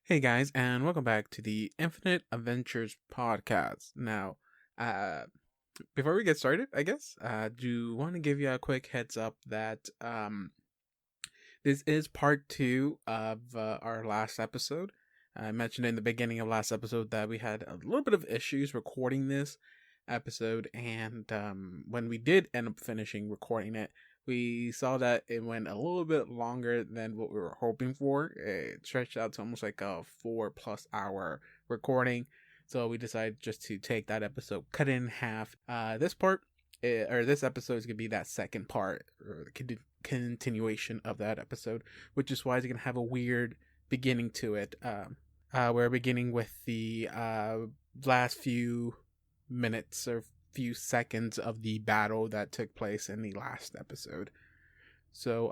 Hey guys, and welcome back to the Infinite Adventures podcast. Now, uh, before we get started, I guess, do want to give you a quick heads up that this is part two of our last episode. I mentioned in the beginning of last episode that we had a little bit of issues recording this episode, and when we did end up finishing recording it, we saw that it went a little bit longer than what we were hoping for. It stretched out to almost like a 4+ hour recording. So we decided just to take that episode, cut it in half. This episode is going to be that second part, or the continuation of that episode, which is why it's going to have a weird beginning to it. We're beginning with the last few minutes or few seconds of the battle that took place in the last episode. So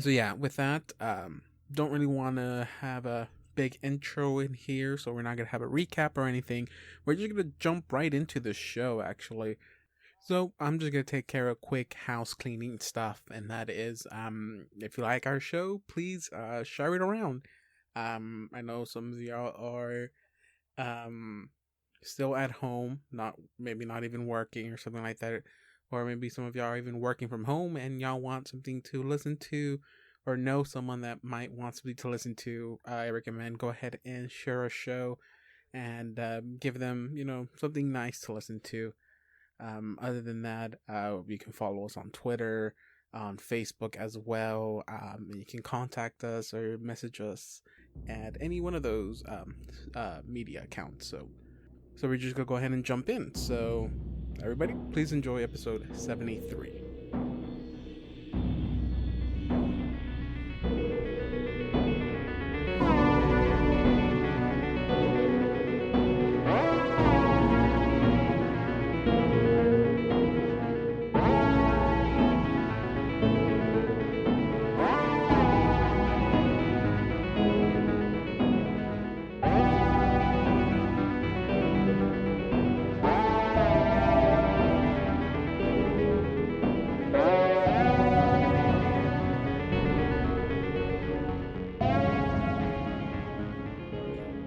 yeah, with that, don't really want to have a big intro in here, so we're not going to have a recap or anything. We're just going to jump right into the show, actually. So I'm just going to take care of quick house cleaning stuff, and that is, if you like our show, please share it around. I know some of y'all are still at home, maybe not even working or something like that, or maybe some of y'all are even working from home and y'all want something to listen to, or know someone that might want something to listen to. I recommend go ahead and share a show and give them, something nice to listen to. Other than that, you can follow us on Twitter, on Facebook as well. You can contact us or message us at any one of those media accounts. So we're just gonna go ahead and jump in. So everybody, please enjoy episode 73.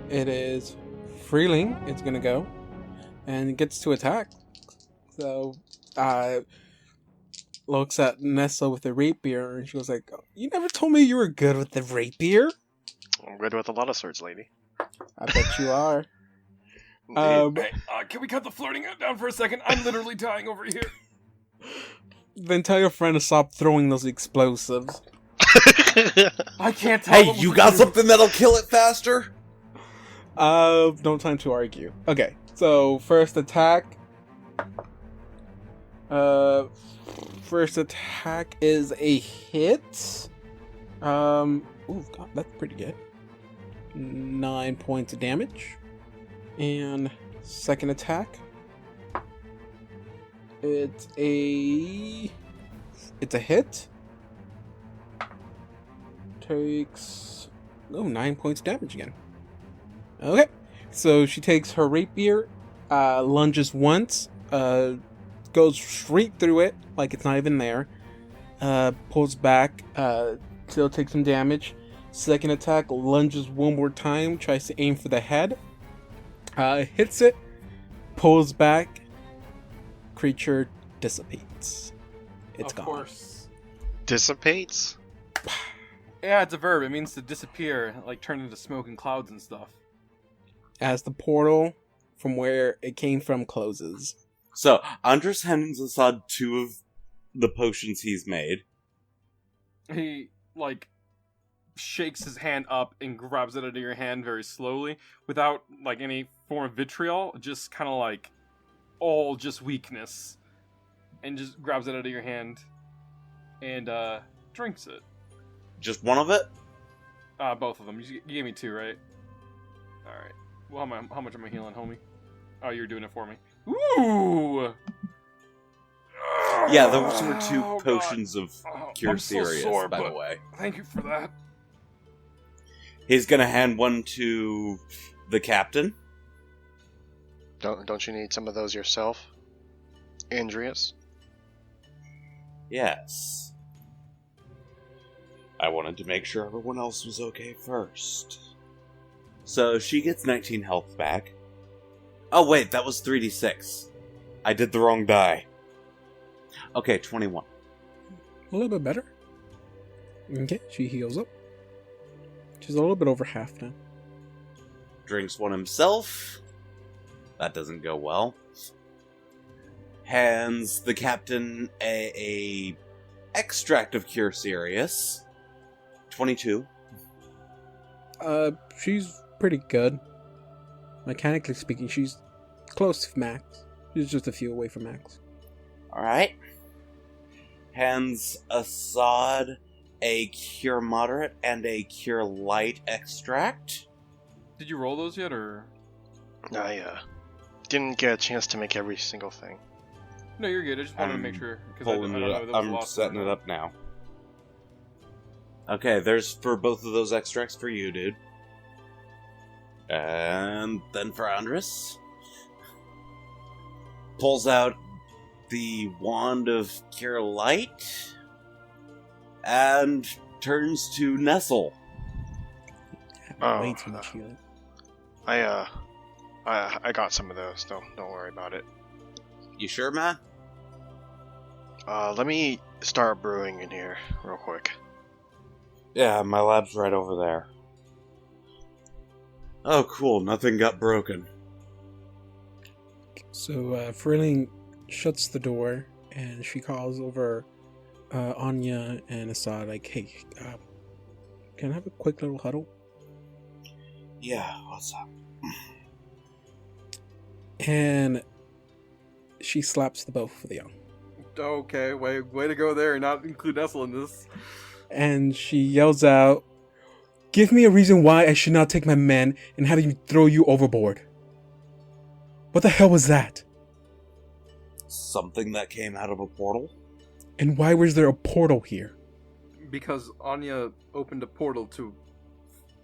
It is Freeling. It's gonna go, and it gets to attack. So, looks at Nessa with the rapier, and she was like, "You never told me you were good with the rapier." I'm good with a lot of swords, lady. I bet you are. Hey, can we cut the flirting down for a second? I'm literally dying over here. Then tell your friend to stop throwing those explosives. I can't tell. Hey, you got something that'll kill it faster? No time to argue. Okay, so first attack. First attack is a hit. Ooh, God, that's pretty good. 9 points of damage. And second attack. It's a hit. Takes 9 points of damage again. Okay, so she takes her rapier, lunges once, goes straight through it like it's not even there, pulls back, still takes some damage. Second attack, lunges one more time, tries to aim for the head, hits it, pulls back, creature dissipates. It's gone. Of course. Dissipates? Yeah, it's a verb. It means to disappear, like turn into smoke and clouds and stuff. As the portal from where it came from closes. So, Andrus hands Assad 2 of the potions he's made. He, shakes his hand up and grabs it out of your hand very slowly, without, any form of vitriol, just kind of, all just weakness. And just grabs it out of your hand and, drinks it. Just one of it? Both of them. You gave me 2, right? Alright. Well, how much am I healing, homie? Oh, you're doing it for me. Ooh! Yeah, those were 2 potions of Cure I'm so Serious, sore, by the but way. Thank you for that. He's gonna hand one to the captain. Don't you need some of those yourself, Andrus? Yes. I wanted to make sure everyone else was okay first. So she gets 19 health back. Oh wait, that was 3d6. I did the wrong die. Okay, 21. A little bit better. Okay, she heals up. She's a little bit over half now. Drinks one himself. That doesn't go well. Hands the captain a extract of Cure Serious. 22. She's pretty good. Mechanically speaking, she's close to max. She's just a few away from max. Alright. Hands Assad a Cure Moderate and a Cure Light extract. Did you roll those yet, or? I didn't get a chance to make every single thing. No, you're good. I just wanted to make sure. I'm setting it up now. Okay, there's for both of those extracts for you, dude. And then for Andrus. Pulls out the Wand of Cure Light and turns to Nestle. Way too much healing. I got some of those. Don't worry about it. You sure, man? Let me start brewing in here real quick. Yeah, my lab's right over there. Oh, cool. Nothing got broken. So, Freeling shuts the door, and she calls over Anya and Assad, like, hey, can I have a quick little huddle? Yeah, what's up? And she slaps the both of them. Okay, way to go there and not include Nestle in this. And she yells out, give me a reason why I should not take my men and have him throw you overboard. What the hell was that? Something that came out of a portal? And why was there a portal here? Because Anya opened a portal to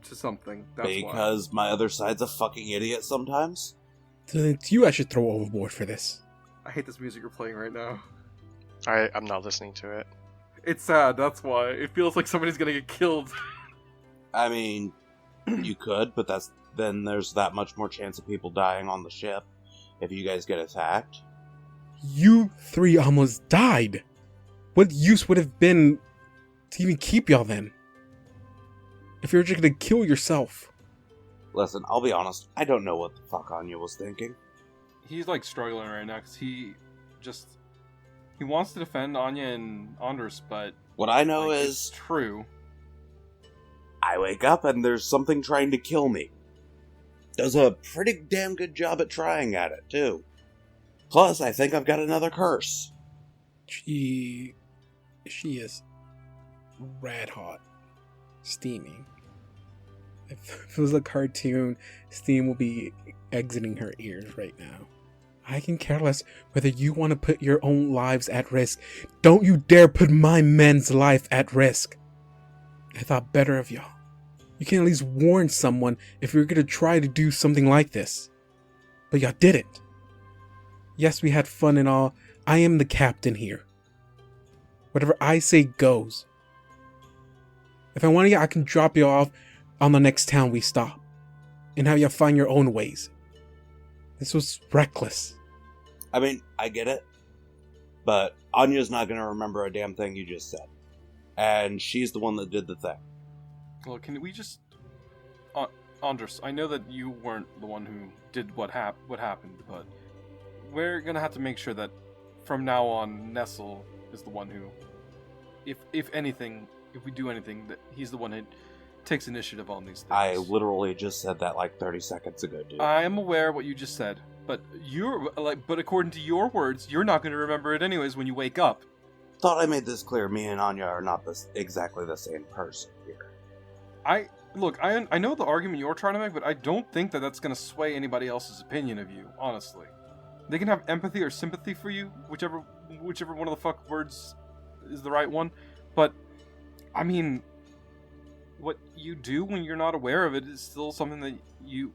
something. That's because my other side's a fucking idiot sometimes? Then it's you I should throw overboard for this. I hate this music you're playing right now. I'm not listening to it. It's sad, that's why. It feels like somebody's gonna get killed. I mean, you could, but then there's that much more chance of people dying on the ship if you guys get attacked. You three almost died. What use would have been to even keep y'all then? If you're just gonna kill yourself. Listen, I'll be honest, I don't know what the fuck Anya was thinking. He's like struggling right now because he wants to defend Anya and Andrus, but what I know like, is it's true. I wake up and there's something trying to kill me. Does a pretty damn good job at trying at it, too. Plus, I think I've got another curse. She is red hot. Steaming. If it was a cartoon, steam will be exiting her ears right now. I can care less whether you want to put your own lives at risk. Don't you dare put my men's life at risk. I thought better of y'all. You can at least warn someone if you're going to try to do something like this. But y'all didn't. Yes, we had fun and all. I am the captain here. Whatever I say goes. If I want to, I can drop you off on the next town we stop. And have you find your own ways. This was reckless. I mean, I get it. But Anya's not going to remember a damn thing you just said. And she's the one that did the thing. Well, can we just... Andrus, I know that you weren't the one who did what happened, but we're going to have to make sure that from now on, Nestle is the one who, if anything, if we do anything, that he's the one who takes initiative on these things. I literally just said that like 30 seconds ago, dude. I am aware of what you just said, but but according to your words, you're not going to remember it anyways when you wake up. Thought I made this clear. Me and Anya are not exactly the same person here. I know the argument you're trying to make, but I don't think that that's going to sway anybody else's opinion of you, honestly. They can have empathy or sympathy for you, whichever one of the fuck words is the right one, but, I mean, what you do when you're not aware of it is still something that you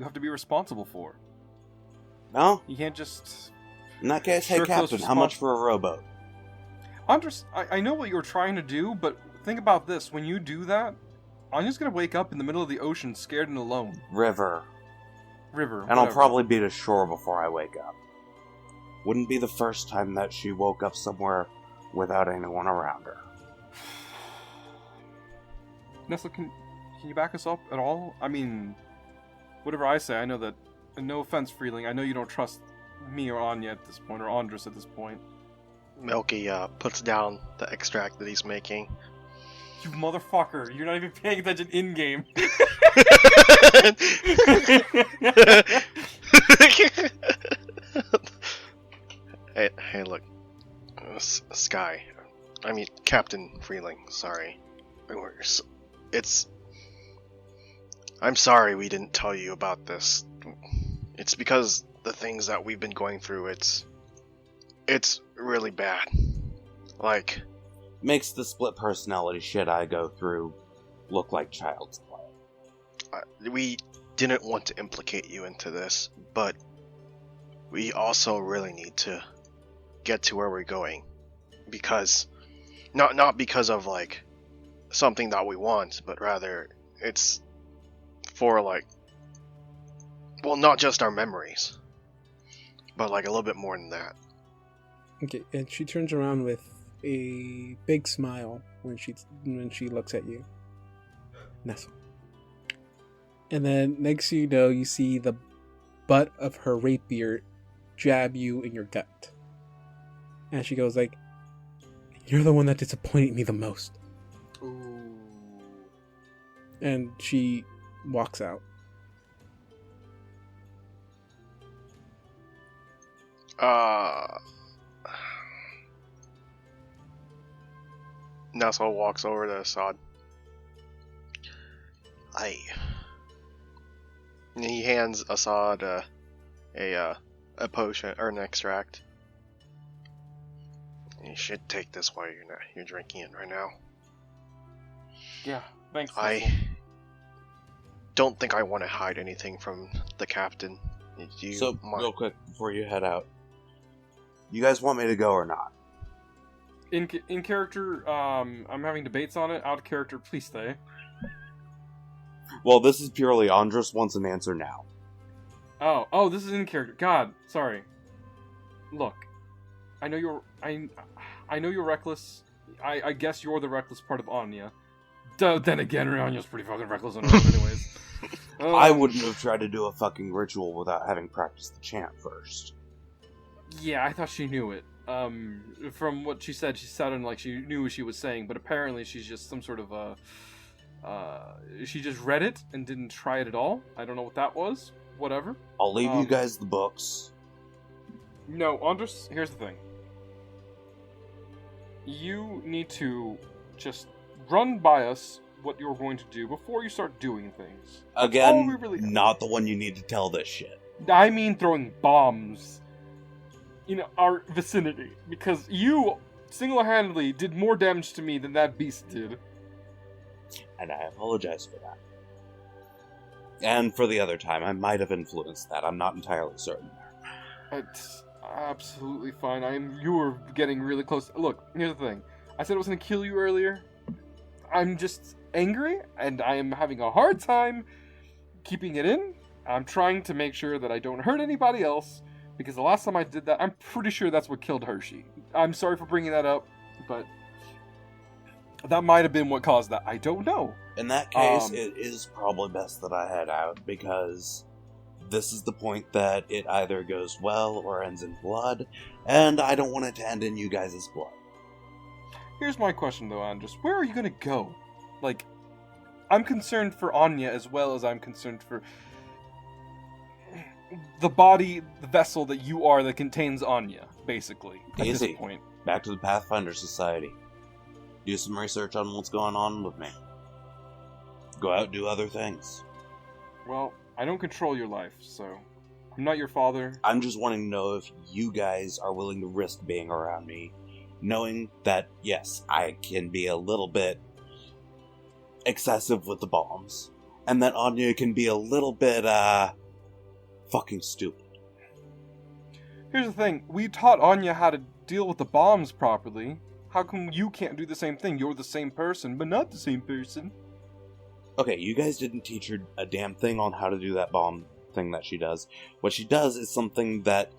have to be responsible for. No? You can't just... In that case, hey Captain, how much for a rowboat? Andrus, I know what you're trying to do, but think about this. When you do that, Anya's gonna wake up in the middle of the ocean, scared and alone. River. River. And I'll probably be to shore before I wake up. Wouldn't be the first time that she woke up somewhere without anyone around her. Nestle, can you back us up at all? I mean, whatever I say, I know that. And no offense, Freeling, I know you don't trust me or Anya at this point, or Andrus at this point. Milky puts down the extract that he's making. You motherfucker! You're not even paying attention in game. Hey, look, Sky. I mean, Captain Freeling. Sorry. I'm sorry we didn't tell you about this. It's because the things that we've been going through. It's really bad. Like, makes the split personality shit I go through look like child's play. We didn't want to implicate you into this, but we also really need to get to where we're going, because not because of like something that we want, but rather it's for like, well, not just our memories, but like a little bit more than that. Okay, and she turns around with a big smile when she looks at you, Nestle. And then next you know, you see the butt of her rapier jab you in your gut. And she goes like, "You're the one that disappointed me the most." Ooh. And she walks out. Nestle walks over to Assad. And he hands Assad a potion or an extract. You should take this while you're drinking it right now. Yeah, thanks. I don't think I want to hide anything from the captain. Real quick before you head out, you guys want me to go or not? In character, I'm having debates on it. Out of character, please stay. Well, this is purely Andrus wants an answer now. Oh, this is in character. God, sorry. Look, I know you're reckless. I guess you're the reckless part of Anya. Then again, Anya's pretty fucking reckless on her own anyways. I wouldn't have tried to do a fucking ritual without having practiced the chant first. Yeah, I thought she knew it. From what she said, she sounded like she knew what she was saying, but apparently she's just some sort of she just read it and didn't try it at all. I don't know what that was. Whatever. I'll leave you guys the books. No, Andrus, here's the thing. You need to just run by us what you're going to do before you start doing things. Again, not the one you need to tell this shit. I mean throwing bombs in our vicinity, because you single-handedly did more damage to me than that beast did. And I apologize for that. And for the other time, I might have influenced that. I'm not entirely certain. It's absolutely fine. You were getting really close. Look, here's the thing. I said I was going to kill you earlier. I'm just angry, and I am having a hard time keeping it in. I'm trying to make sure that I don't hurt anybody else, because the last time I did that, I'm pretty sure that's what killed Hershey. I'm sorry for bringing that up, but that might have been what caused that. I don't know. In that case, it is probably best that I head out, because this is the point that it either goes well or ends in blood, and I don't want it to end in you guys' blood. Here's my question, though, Andrus. Where are you going to go? Like, I'm concerned for Anya as well as I'm concerned for the body, the vessel that you are that contains Anya, basically, at Easy. this point. Back to the Pathfinder Society. Do some research on what's going on with me. Go out and do other things. Well, I don't control your life, so I'm not your father. I'm just wanting to know if you guys are willing to risk being around me, knowing that, yes, I can be a little bit excessive with the bombs, and that Anya can be a little bit, fucking stupid. Here's the thing. We taught Anya how to deal with the bombs properly. How come you can't do the same thing? You're the same person, but not the same person. Okay, you guys didn't teach her a damn thing on how to do that bomb thing that she does. What she does is something that...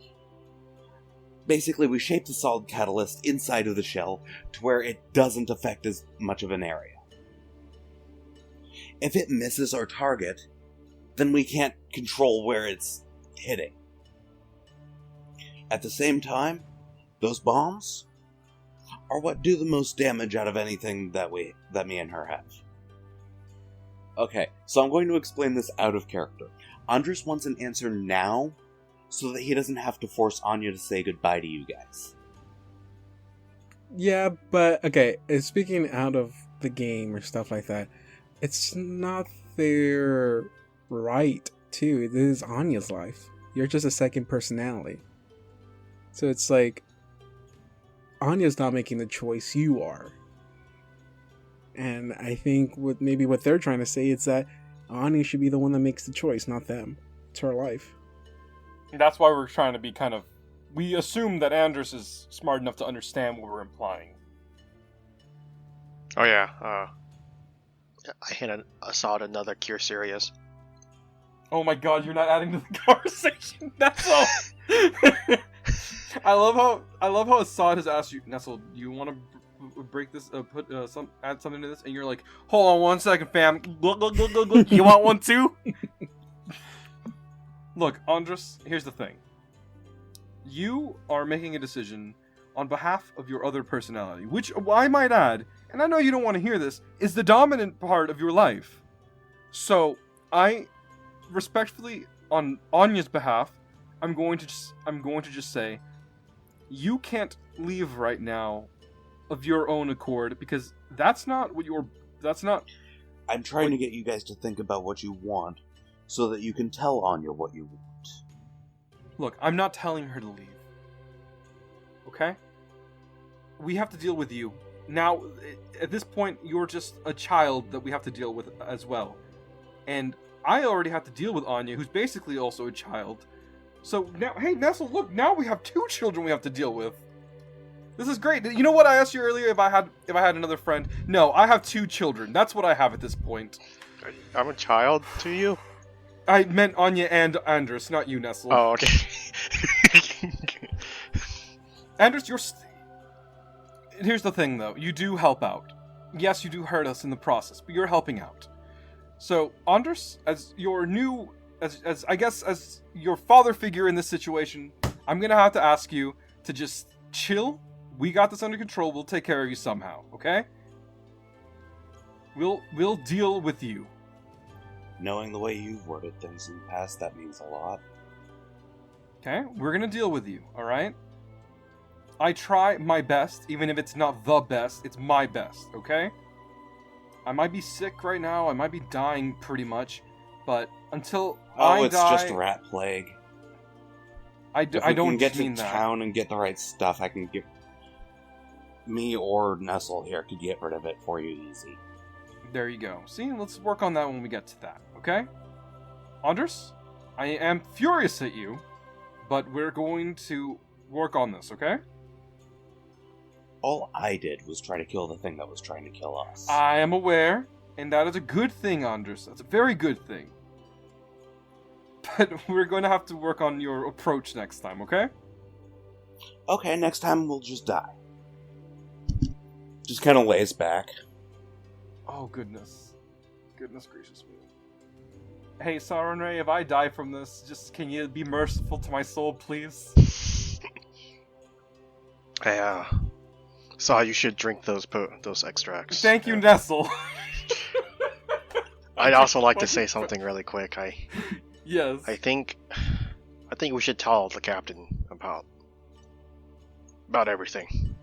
Basically, we shape the solid catalyst inside of the shell to where it doesn't affect as much of an area. If it misses our target, then we can't control where it's hitting. At the same time, those bombs are what do the most damage out of anything that me and her have. Okay, so I'm going to explain this out of character. Andrus wants an answer now, so that he doesn't have to force Anya to say goodbye to you guys. Yeah, but okay, speaking out of the game or stuff like that, it's not their right too. It is Anya's life. You're just a second personality. So it's like Anya's not making the choice, you are. And I think what they're trying to say is that Anya should be the one that makes the choice, not them. It's her life. That's why we're trying to be kind of... We assume that Andrus is smart enough to understand what we're implying. Oh yeah, I hit Assad another cure serious. Oh my god, you're not adding to the conversation. That's all. I love how Assad has asked you, Nestle, do you want to break this, add something to this? And you're like, hold on 1 second, fam. You want one too? Look, Andrus, here's the thing. You are making a decision on behalf of your other personality, which I might add, and I know you don't want to hear this, is the dominant part of your life. So, I respectfully, on Anya's behalf, I'm going to just say, you can't leave right now of your own accord, because that's not... I'm trying to get you guys to think about what you want, so that you can tell Anya what you want. Look, I'm not telling her to leave. Okay? We have to deal with you. Now, at this point, you're just a child that we have to deal with as well. And I already have to deal with Anya, who's basically also a child. So now, hey, Nestle, look, now we have 2 children we have to deal with. This is great. You know what I asked you earlier if I had another friend? No, I have 2 children. That's what I have at this point. I'm a child to you? I meant Anya and Andrus, not you, Nestle. Oh, okay. Andrus, here's the thing, though. You do help out. Yes, you do hurt us in the process, but you're helping out. So, Andrus, as your new... as your father figure in this situation, I'm gonna have to ask you to just chill. We got this under control. We'll take care of you somehow, okay? We'll deal with you. Knowing the way you've worded things in the past, that means a lot. Okay? We're gonna deal with you, alright? I try my best, even if it's not the best, it's my best, okay? I might be sick right now, I might be dying pretty much, but until I die... it's just rat plague. I don't get mean to that. town and get the right stuff, I can get... Me or Nestle here could get rid of it for you easy. There you go. See, let's work on that when we get to that, okay? Andrus, I am furious at you, but we're going to work on this, okay? All I did was try to kill the thing that was trying to kill us. I am aware, and that is a good thing, Andrus. That's a very good thing. But we're going to have to work on your approach next time, okay? Okay, next time we'll just die. Just kind of lays back. Oh, goodness. Goodness gracious me. Hey, Sarenrae, if I die from this, just can you be merciful to my soul, please? Hey, Saw you should drink those extracts. Thank you, Nestle. I'd also like to say something really quick. Yes. I think we should tell the captain about everything.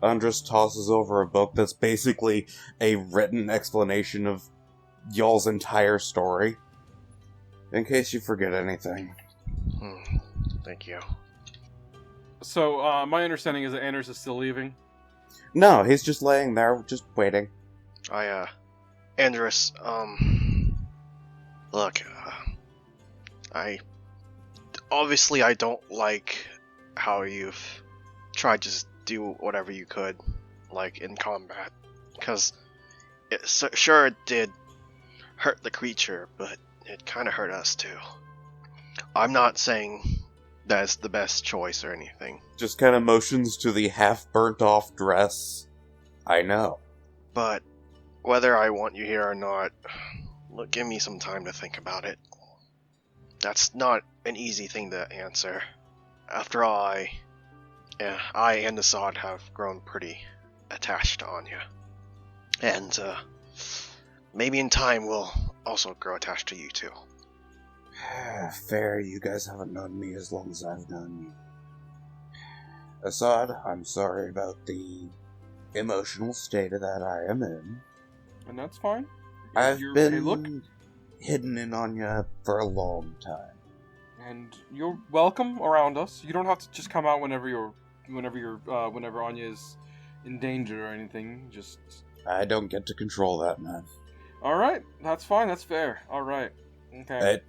Andrus tosses over a book that's basically a written explanation of y'all's entire story. In case you forget anything. Thank you. So, my understanding is that Andrus is still leaving? No, he's just laying there, just waiting. Andrus, look, obviously I don't like how you've tried to just do whatever you could, like, in combat, because sure it did hurt the creature, but it kind of hurt us too. I'm not saying that's the best choice or anything, Just kind of motions to the half-burnt-off dress. I know. but whether I want you here or not, look, give me some time to think about it. That's not an easy thing to answer. After all, I and Assad have grown pretty attached to Anya. And, maybe in time we'll also grow attached to you too. Fair, you guys haven't known me as long as I've known you. Assad, I'm sorry about the emotional state that I am in. And that's fine. I've Hey, been look, hidden in Anya for a long time. and you're welcome around us. You don't have to just come out whenever Anya is in danger or anything. Just I don't get to control that, man. all right. That's fine. That's fair. All right. Okay.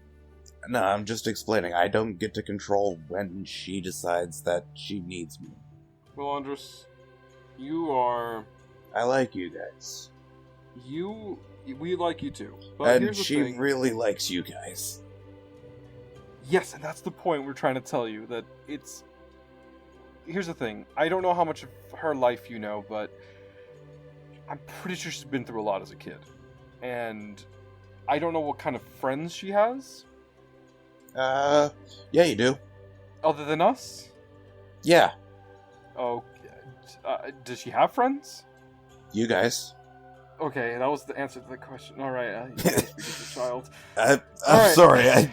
No, I'm just explaining. I don't get to control when she decides that she needs me. Well, Andrus, you are. I like you guys. We like you too. But And here's the she thing. really likes you guys. Yes, and that's the point we're trying to tell you, that it's... Here's the thing. I don't know how much of her life you know, but I'm pretty sure she's been through a lot as a kid. And I don't know what kind of friends she has, Yeah, you do. other than us. Yeah, Oh, does she have friends? you guys. Okay, that was the answer to the question. Alright, you can't speak as a child. I'm Alright. sorry.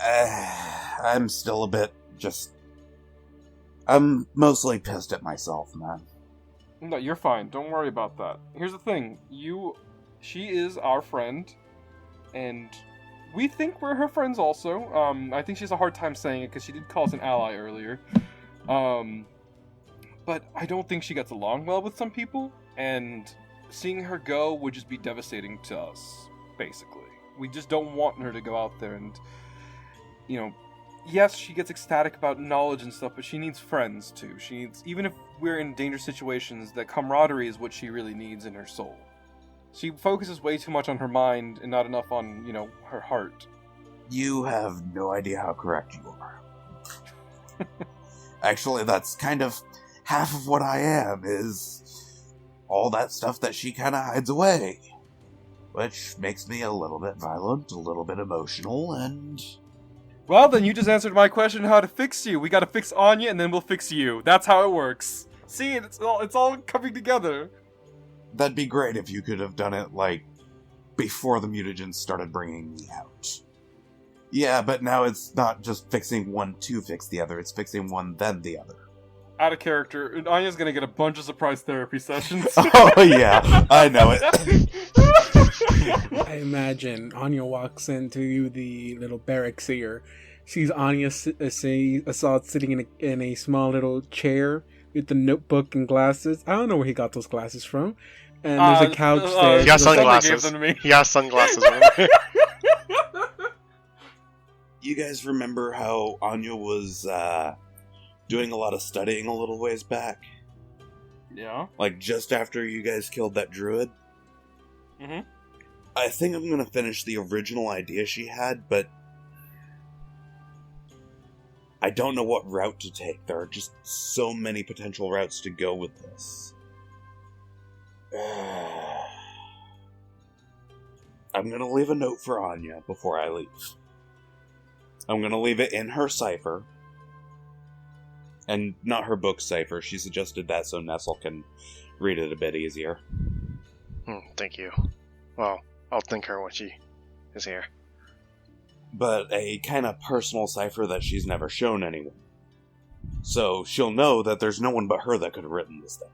I'm still a bit just... I'm mostly pissed at myself, man. No, you're fine. Don't worry about that. Here's the thing. She is our friend, and we think we're her friends also. I think she has a hard time saying it because she did call us an ally earlier. But I don't think she gets along well with some people, and seeing her go would just be devastating to us, basically. We just don't want her to go out there and, yes, she gets ecstatic about knowledge and stuff, but she needs friends too. She needs, even if we're in dangerous situations, that camaraderie is what she really needs in her soul. She focuses way too much on her mind and not enough on, her heart. You have no idea how correct you are. Actually, that's kind of half of what I am, is all that stuff that she kind of hides away. Which makes me a little bit violent, a little bit emotional, and... Well, then you just answered my question how to fix you. We gotta fix Anya, and then we'll fix you. That's how it works. See, it's all coming together. That'd be great if you could have done it, before the mutagens started bringing me out. Yeah, but now it's not just fixing one to fix the other, it's fixing one then the other. Out of character, and Anya's gonna get a bunch of surprise therapy sessions. Oh, yeah, I know it. I imagine Anya walks into the little barracks here, sees Assad sitting in a small little chair with the notebook and glasses. I don't know where he got those glasses from. And there's a couch there. He got Someone sunglasses. gave them to me. He has sunglasses on. You guys remember how Anya was, doing a lot of studying a little ways back? Yeah. Just after you guys killed that druid? Mm-hmm. I think I'm gonna finish the original idea she had, but I don't know what route to take. There are just so many potential routes to go with this. I'm gonna leave a note for Anya before I leave. I'm gonna leave it in her cipher. And not her book cipher. She suggested that so Nestle can read it a bit easier. Thank you. Well, I'll thank her when she is here. But a kind of personal cipher that she's never shown anyone. So she'll know that there's no one but her that could have written this thing.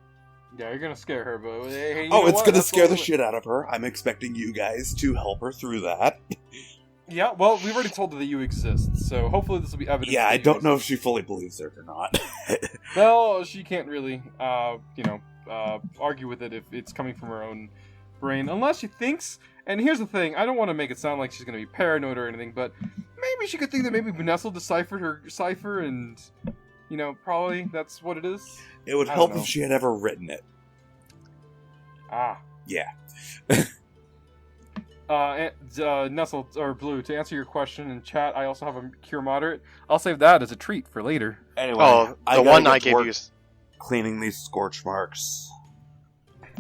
Yeah, you're gonna scare her, but hey, It's gonna scare the shit out of her. I'm expecting you guys to help her through that. Yeah, well, we've already told her that you exist, so hopefully this will be evidence. Yeah, that I you don't know if exist. she fully believes it or not. Well, she can't really, argue with it if it's coming from her own brain, unless she thinks. And here's the thing: I don't want to make it sound like she's going to be paranoid or anything, but maybe she could think that maybe Nestle deciphered her cipher, and probably that's what it is. It would I don't help know. if she had ever written it. Ah, Yeah. Nestle or Blue, to answer your question in chat, I also have a cure moderate. I'll save that as a treat for later. Anyway, Oh, I the gotta one get I to gave work you. cleaning these scorch marks.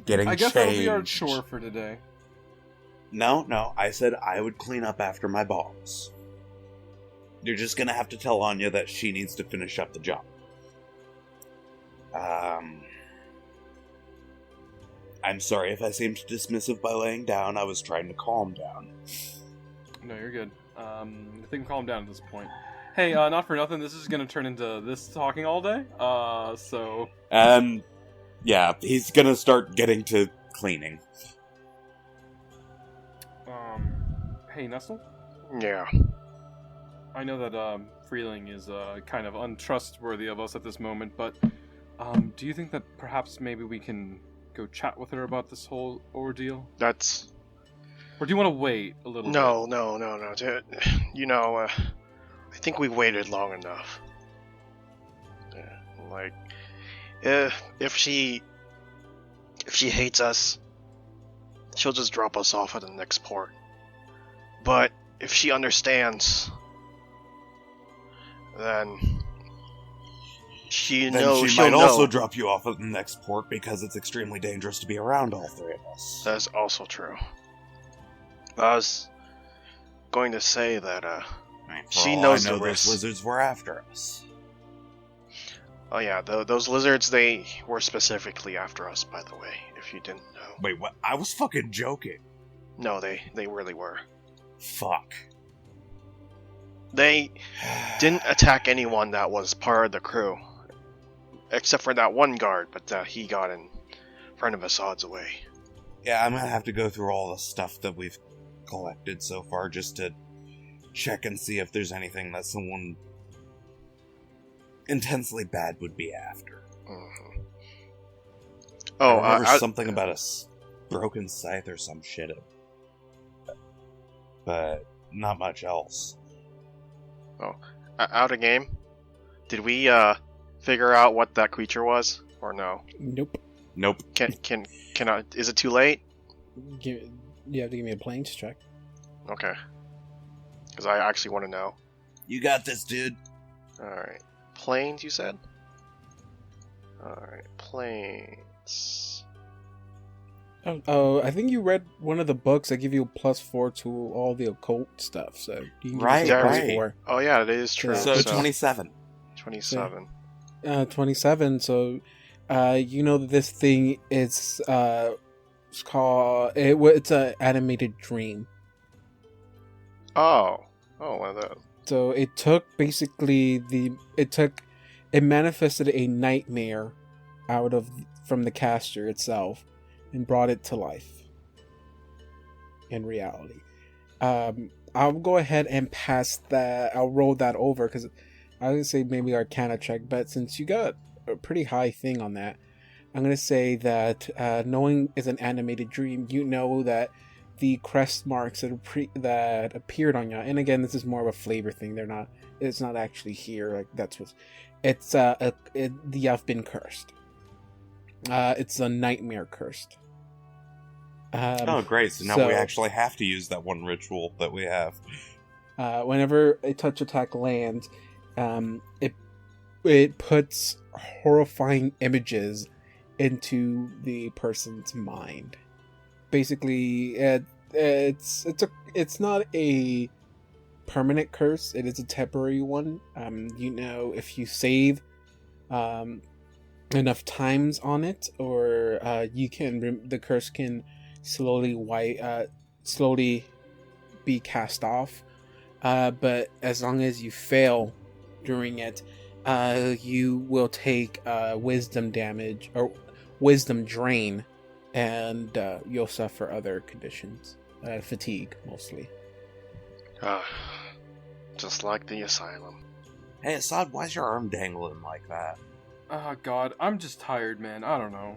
Getting I guess changed. that'll be our chore for today. No, I said I would clean up after my bombs. You're just gonna have to tell Anya that she needs to finish up the job. I'm sorry if I seemed dismissive by laying down. I was trying to calm down. No, you're good. I think calm down at this point. Hey, not for nothing, this is gonna turn into this talking all day. So. Yeah, he's gonna start getting to cleaning. Hey, Nestle? Yeah. I know that, Freeling is, kind of untrustworthy of us at this moment, but, do you think that perhaps maybe we can go chat with her about this whole ordeal? That's. Or do you want to wait a little bit? No. You know, I think we waited long enough. Like, if she hates us, she'll just drop us off at the next port. But if she understands, then she might also drop you off at the next port because it's extremely dangerous to be around all three of us. That's also true. I was going to say that she knows the those risks. lizards were after us. Oh yeah, those lizards, they were specifically after us, by the way, if you didn't know. Wait, what? I was fucking joking. No, they really were. Fuck. They didn't attack anyone that was part of the crew, except for that one guard, but he got in front of Assad's way. Yeah, I'm gonna have to go through all the stuff that we've collected so far just to check and see if there's anything that someone intensely bad would be after. Mm-hmm. Oh, I remember something about a broken scythe or some shit. But not much else. Oh, out of game? Did we figure out what that creature was, or no? Nope. Can I? Is it too late? You have to give me a planes check. Okay. Because I actually want to know. You got this, dude. All right. Planes, you said? Alright, planes. Oh, I think you read one of the books that give you a +4 to all the occult stuff, so you can right. +4. Oh yeah, it is true. So 27. 27. 27, so you know that this thing is it's called it's an animated dream. Oh, well that. So it took basically it manifested a nightmare from the caster itself and brought it to life in reality. I'll go ahead and pass that. I'll roll that over because I would say maybe Arcana check, but since you got a pretty high thing on that, I'm gonna say that knowing is an animated dream. You know that the crest marks that appeared on you, and again, this is more of a flavor thing. It's not actually here. Like that's what you've been cursed. It's a nightmare cursed. Oh, great! So now we actually have to use that one ritual that we have. Whenever a touch attack lands, it puts horrifying images into the person's mind. Basically, it's not a permanent curse. It is a temporary one. If you save enough times on it, or the curse can slowly be cast off. But as long as you fail during it, you will take wisdom damage or wisdom drain. And you'll suffer other conditions. Fatigue, mostly. Just like the asylum. Hey, Assad, why's your arm dangling like that? Oh, God. I'm just tired, man. I don't know.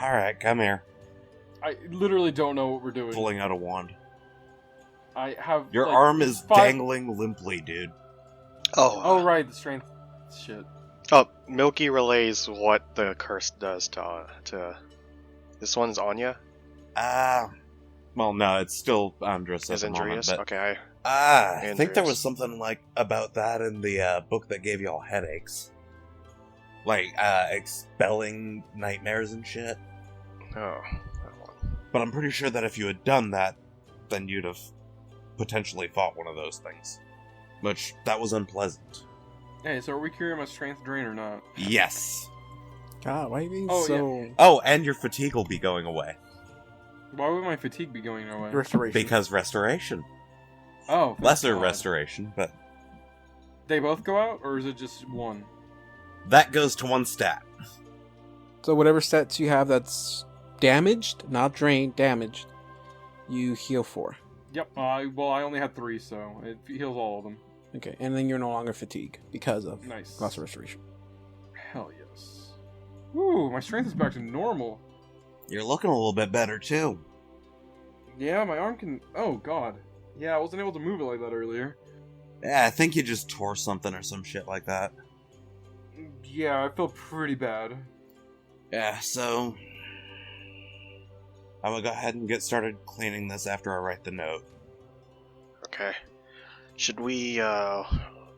Alright, come here. I literally don't know what we're doing. Pulling out a wand. I have... Your arm is dangling limply, dude. Oh, right. The strength shit. Oh, Milky relays what the curse does to... This one's Anya? Well, no, it's still Andrus at Is the moment. Andreas? But Okay, I think there Andreas. was something like about that in the book that gave y'all headaches, like expelling nightmares and shit. Oh, that one. But I'm pretty sure that if you had done that, then you'd have potentially fought one of those things, which that was unpleasant. Hey, so are we curing my strength drain or not? Yes. God, why are you being Oh, so Oh, and your fatigue will be going away Why would my fatigue be going away? restoration? because restoration, Oh, thank lesser God. restoration, but They both go out, or is it just one? that goes to one stat. So whatever stats you have that's damaged, not drained, damaged, you heal for. Yep. I only had 3, so it heals all of them. Okay, and then you're no longer fatigued because of Nice. lesser restoration. Hell yes. Ooh, my strength is back to normal. You're looking a little bit better too. Yeah, my arm can. Oh God. Yeah, I wasn't able to move it like that earlier. Yeah, I think you just tore something or some shit like that. Yeah, I feel pretty bad. Yeah, so I'm gonna go ahead and get started cleaning this after I write the note. Okay. Should we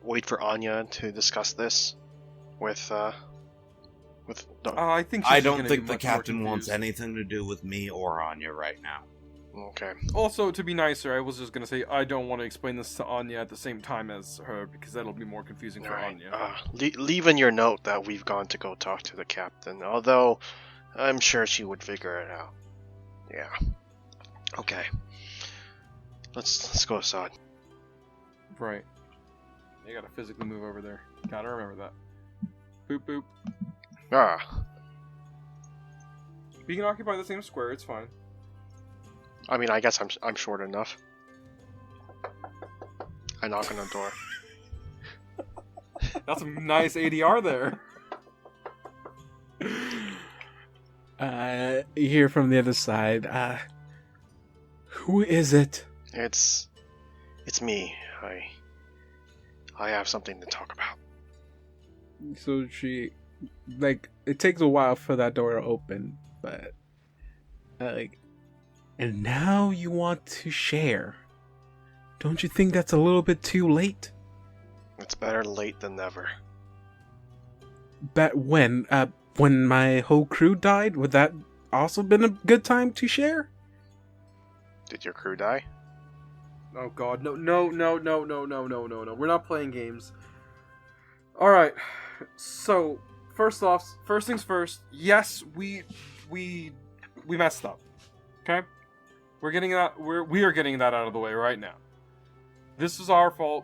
wait for Anya to discuss this with I think. I she's don't gonna think be the much more captain wants confused. anything to do with me or Anya right now. Okay. Also, to be nicer, I was just gonna say I don't want to explain this to Anya at the same time as her because that'll be more confusing for Alright. Anya. Leave in your note that we've gone to go talk to the captain, although I'm sure she would figure it out. Yeah. Okay. Let's go, Assad. Right. You gotta physically move over there. Gotta remember that. Boop boop. Ah. We can occupy the same square. It's fine. I mean, I guess I'm short enough. I knock on the door. That's a nice ADR there. You hear from the other side. Who is it? It's me. I have something to talk about. So she, like, it takes a while for that door to open, but, and now you want to share. Don't you think that's a little bit too late? It's better late than never. But when my whole crew died, would that also been a good time to share? Did your crew die? Oh God, no! We're not playing games. All right. So first things first. Yes, we messed up. Okay, we are getting that out of the way right now. This is our fault.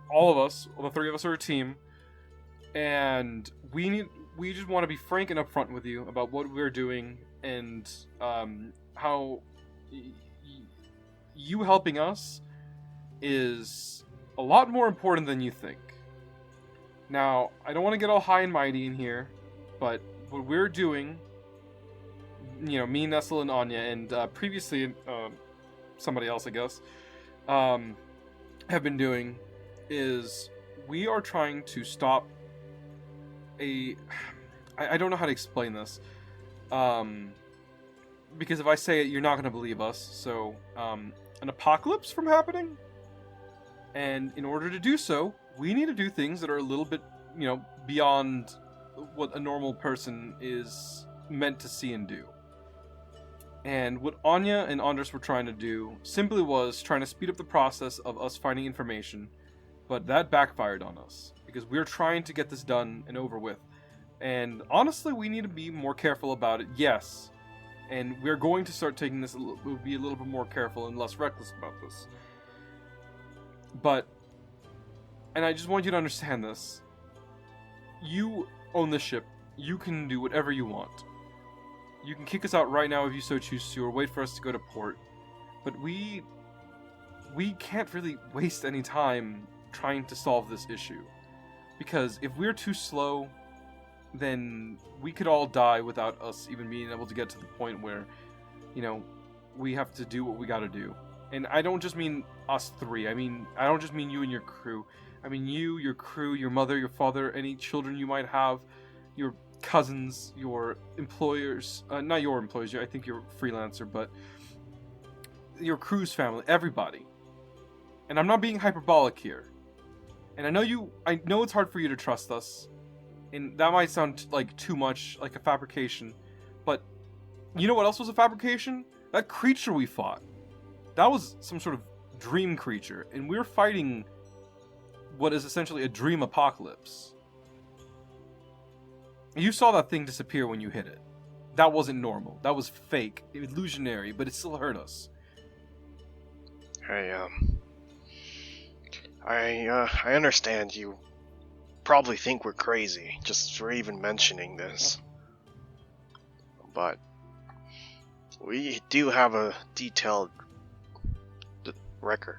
All of us, the 3 of us are a team, and we just want to be frank and upfront with you about what we're doing and how you helping us is a lot more important than you think. Now, I don't want to get all high and mighty in here, but what we're doing, me, Nestle, and Anya, and previously somebody else, I guess, have been doing is we are trying to stop I don't know how to explain this, because if I say it, you're not going to believe us. So, an apocalypse from happening, and in order to do so, we need to do things that are a little bit, beyond what a normal person is meant to see and do. And what Anya and Andrus were trying to do simply was trying to speed up the process of us finding information, but that backfired on us because we're trying to get this done and over with. And honestly, we need to be more careful about it, yes. And we're going to start taking this, we'll be a little bit more careful and less reckless about this. But, and I just want you to understand this. You own the ship. You can do whatever you want. You can kick us out right now if you so choose to, or wait for us to go to port. But we can't really waste any time trying to solve this issue. Because if we're too slow, then we could all die without us even being able to get to the point where, we have to do what we gotta do. And I don't just mean us 3. I don't just mean you and your crew. I mean you, your crew, your mother, your father, any children you might have, your cousins, your employers, not your employers, I think you're a freelancer, but your crew's family, everybody. And I'm not being hyperbolic here. And I know it's hard for you to trust us. And that might sound like too much, like a fabrication. But you know what else was a fabrication? That creature we fought. That was some sort of dream creature. And we're fighting what is essentially a dream apocalypse. You saw that thing disappear when you hit it. That wasn't normal. That was fake, illusionary, but it still hurt us. I understand you probably think we're crazy just for even mentioning this. But we do have a detailed record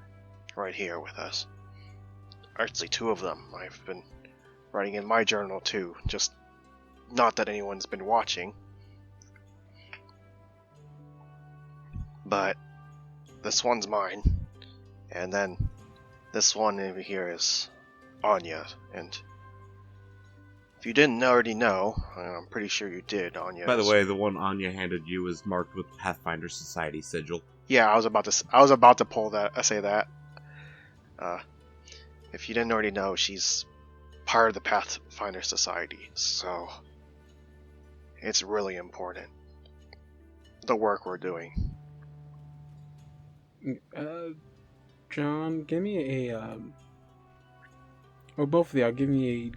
right here with us. Actually, 2 of them. I've been writing in my journal too, just not that anyone's been watching. But this one's mine, and then this one over here is Anya, and if you didn't already know, I'm pretty sure you did, Anya. By the way, the one Anya handed you is marked with Pathfinder Society sigil. Yeah, I was about to pull that. Say that. If you didn't already know, she's part of the Pathfinder Society, so it's really important, the work we're doing. John, give me a or both of y'all, give me a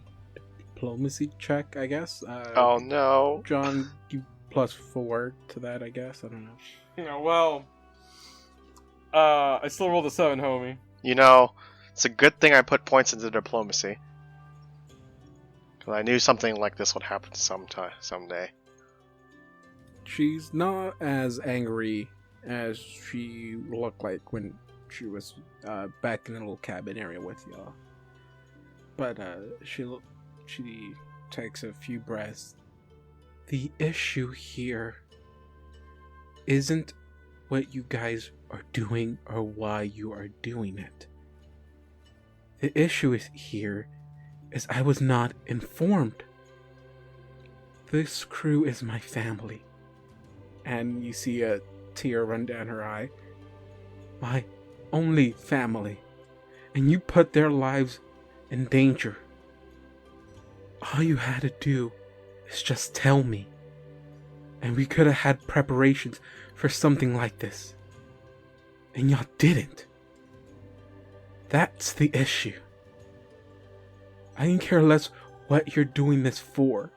diplomacy check, I guess. Oh no, John, you +4 to that, I guess. I don't know. Yeah, well, I still rolled a 7, homie. You know, it's a good thing I put points into diplomacy, because I knew something like this would happen someday. She's not as angry as she looked like when she was back in the little cabin area with y'all. But she takes a few breaths. The issue here isn't what you guys are doing or why you are doing it. The issue here is I was not informed. This crew is my family. And you see a tear run down her eye. My only family. And you put their lives in danger. All you had to do is just tell me. And we could have had preparations for something like this. And y'all didn't. That's the issue. I can care less what you're doing this for.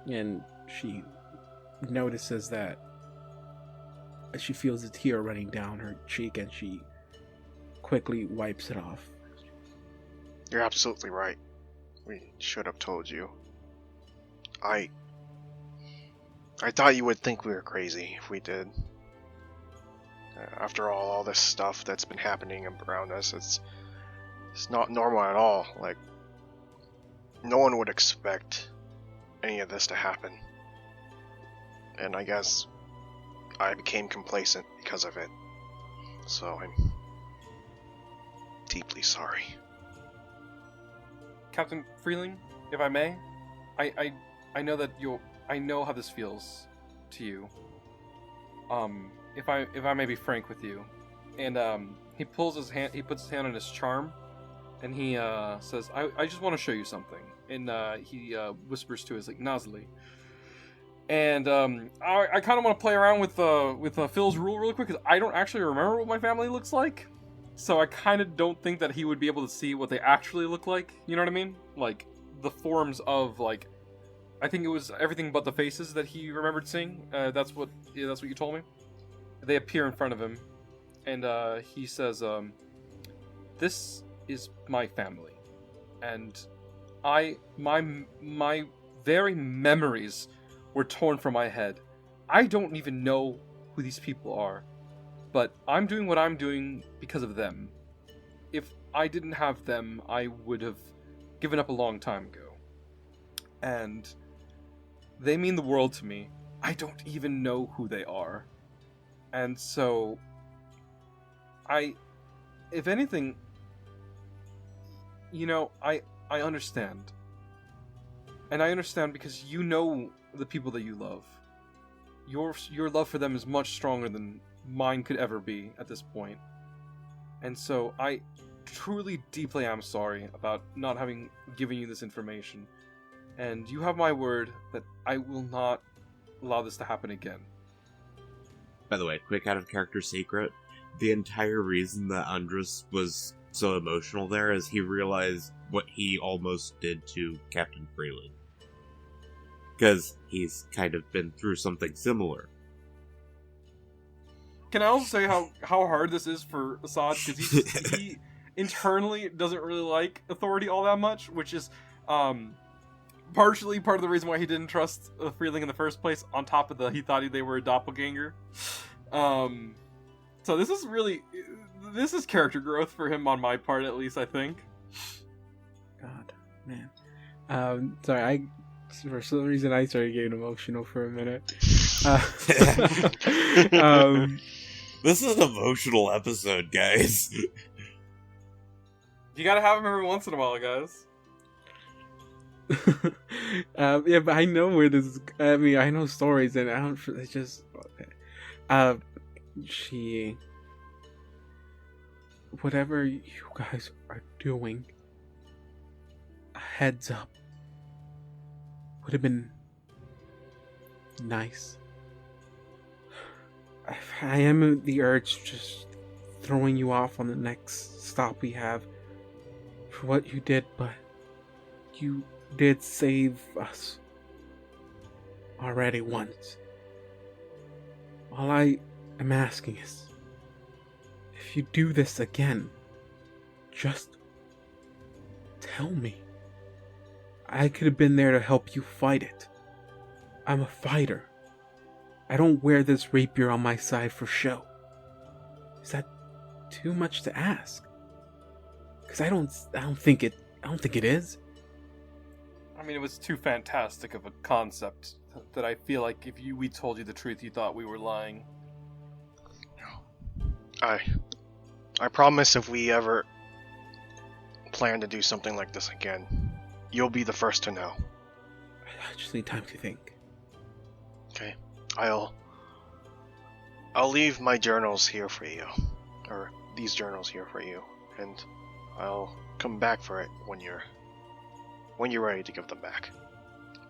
And she notices that she feels a tear running down her cheek, and she quickly wipes it off. You're absolutely right. We should have told you. I thought you would think we were crazy if we did. After all this stuff that's been happening around us, it's not normal at all. Like, no one would expect any of this to happen. And I guess I became complacent because of it. So I'm deeply sorry. Captain Freeling, if I may, I know that I know how this feels to you. If I may be frank with you, and he puts his hand on his charm, and he says, I just want to show you something, and he whispers to his Nasally. And I kind of want to play around with Phil's rule really quick, because I don't actually remember what my family looks like. So I kind of don't think that he would be able to see what they actually look like. You know what I mean? Like, the forms of, like, I think it was everything but the faces that he remembered seeing. That's what you told me. They appear in front of him, and he says, "This is my family, and my very memories were torn from my head. I don't even know who these people are, but I'm doing what I'm doing because of them. If I didn't have them, I would have given up a long time ago. And they mean the world to me. I don't even know who they are. And so, if anything, I understand. And I understand because you know the people that you love. Your love for them is much stronger than mine could ever be at this point. And so I truly, deeply am sorry about not having given you this information. And you have my word that I will not allow this to happen again. By the way, quick out of character secret. The entire reason that Andrus was so emotional there is he realized what he almost did to Captain Freeling. Because he's kind of been through something similar. Can I also say how hard this is for Assad? Because he internally doesn't really like authority all that much, which is partially part of the reason why he didn't trust Freeling in the first place, on top of he thought they were a doppelganger. So this is character growth for him on my part, at least, I think. God, man. Sorry, for some reason I started getting emotional for a minute. This is an emotional episode, guys. You gotta have him every once in a while, guys. Yeah, but I know where this is. I mean, I know stories, and I don't. It's just. She. Whatever you guys are doing, a heads up would have been nice. I am in the urge just throwing you off on the next stop we have for what you did, but you did save us already once. All I am asking is, if you do this again, just tell me. I could have been there to help you fight it. I'm a fighter. I don't wear this rapier on my side for show. Is that too much to ask? Because I don't think it is. I mean, it was too fantastic of a concept that I feel like if we told you the truth, you thought we were lying. I promise if we ever plan to do something like this again, you'll be the first to know. I just need time to think. Okay. I'll leave my journals here for you. Or these journals here for you. And I'll come back for it when you're ready to give them back.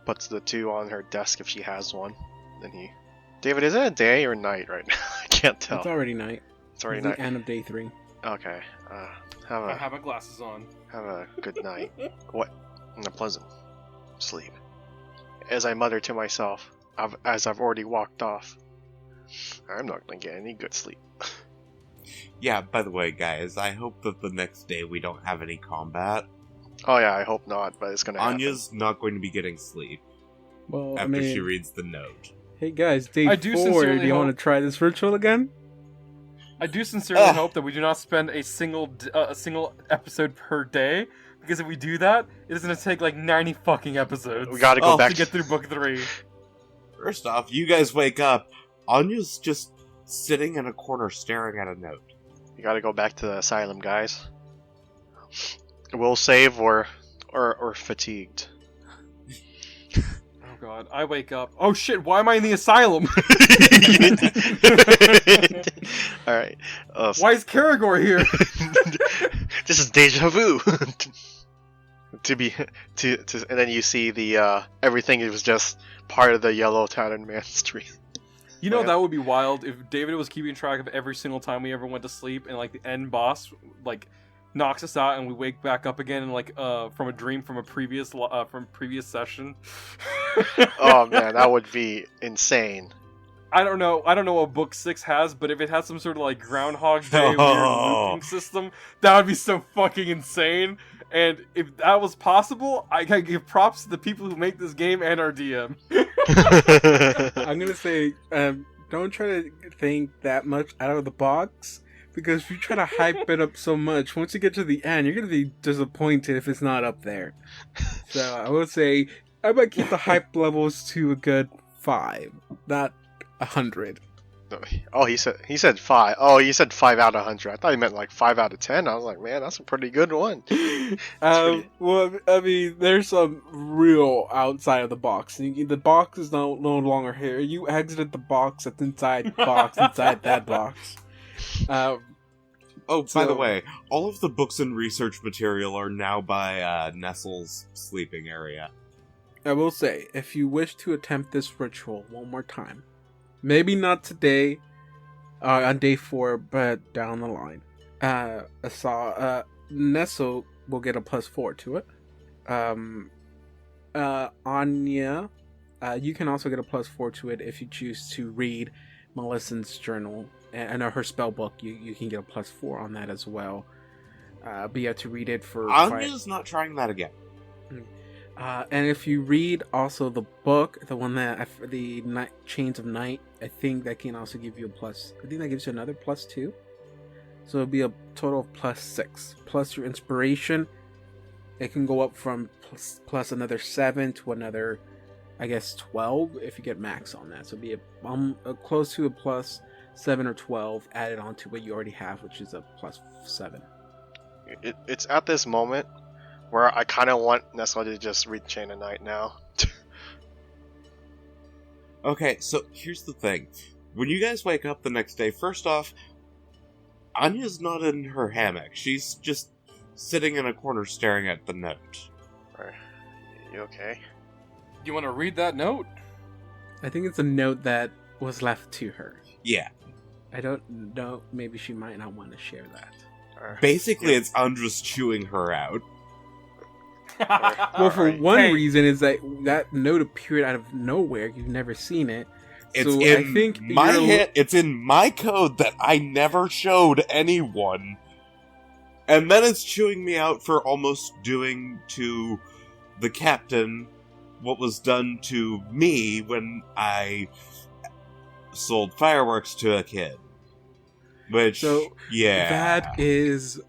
Puts the two on her desk if she has one. Then David, is it a day or night right now? I can't tell. It's already night. It's already It's night. the end of day 3. Okay. I have my glasses on. Have a good night. What? And a pleasant sleep. As I mutter to myself, as I've already walked off, I'm not gonna get any good sleep. Yeah, by the way, guys, I hope that the next day we don't have any combat. Oh yeah, I hope not, but it's gonna happen. Anya's not going to be getting sleep Well, after she reads the note. Hey guys, day I 4, do sincerely do you want to try this ritual again? I do sincerely hope that we do not spend a single episode per day, because if we do that, it is going to take like 90 fucking episodes. We gotta go back to get through book 3. First off, you guys wake up. Anya's just sitting in a corner staring at a note. We gotta go back to the asylum, guys. We'll save or fatigued. Oh god, I wake up. Oh shit, why am I in the asylum? Alright. Why is Karagor here? This is deja vu. And then you see the everything was just part of the Yellow Tattered Man's dream. You know, Yeah. that would be wild if David was keeping track of every single time we ever went to sleep, and like the end boss like knocks us out and we wake back up again, and like from a dream from a previous session. Oh man, that would be insane. I don't know what book 6 has, but if it has some sort of like Groundhog Day weird looping system, that would be so fucking insane. And if that was possible, I gotta give props to the people who make this game and our DM. I'm gonna say, don't try to think that much out of the box, because if you try to hype it up so much, once you get to the end, you're gonna be disappointed if it's not up there. So I would say I might keep the hype levels to a good 5, not 100. Oh, he said 5. Oh, you said 5 out of 100. I thought he meant like 5 out of 10. I was like, man, that's a pretty good one. Well, I mean, there's some real outside of the box. The box is no longer here. You exited the box that's inside the box inside that box. By the way, all of the books and research material are now by Nestle's sleeping area. I will say, if you wish to attempt this ritual one more time, maybe not today, on day 4, but down the line, Nestle will get a +4 to it. Anya, you can also get a +4 to it if you choose to read Melissa's journal and her spell book. You can get a +4 on that as well. But you have to read it for. Anya's not trying that again. And if you read also the book, the one that the Chains of Night, I think that can also give you a plus. I think that gives you another +2. So it'll be a total of +6. Plus your inspiration, it can go up from plus another 7 to another, I guess, 12 if you get max on that. So it'll be a close to a +7 or 12 added on to what you already have, which is a +7. It's at this moment where I kind of want Nestle to just read Chain of Night now. Okay, so here's the thing. When you guys wake up the next day, first off, Anya's not in her hammock. She's just sitting in a corner staring at the note. You okay? You want to read that note? I think it's a note that was left to her. Yeah. I don't know. Maybe she might not want to share that. Basically, it's Andrus chewing her out. Well, for one reason is that note appeared out of nowhere. You've never seen it. It's so in I think it's in my code that I never showed anyone. And then it's chewing me out for almost doing to the captain what was done to me when I sold fireworks to a kid. Which, yeah. That is...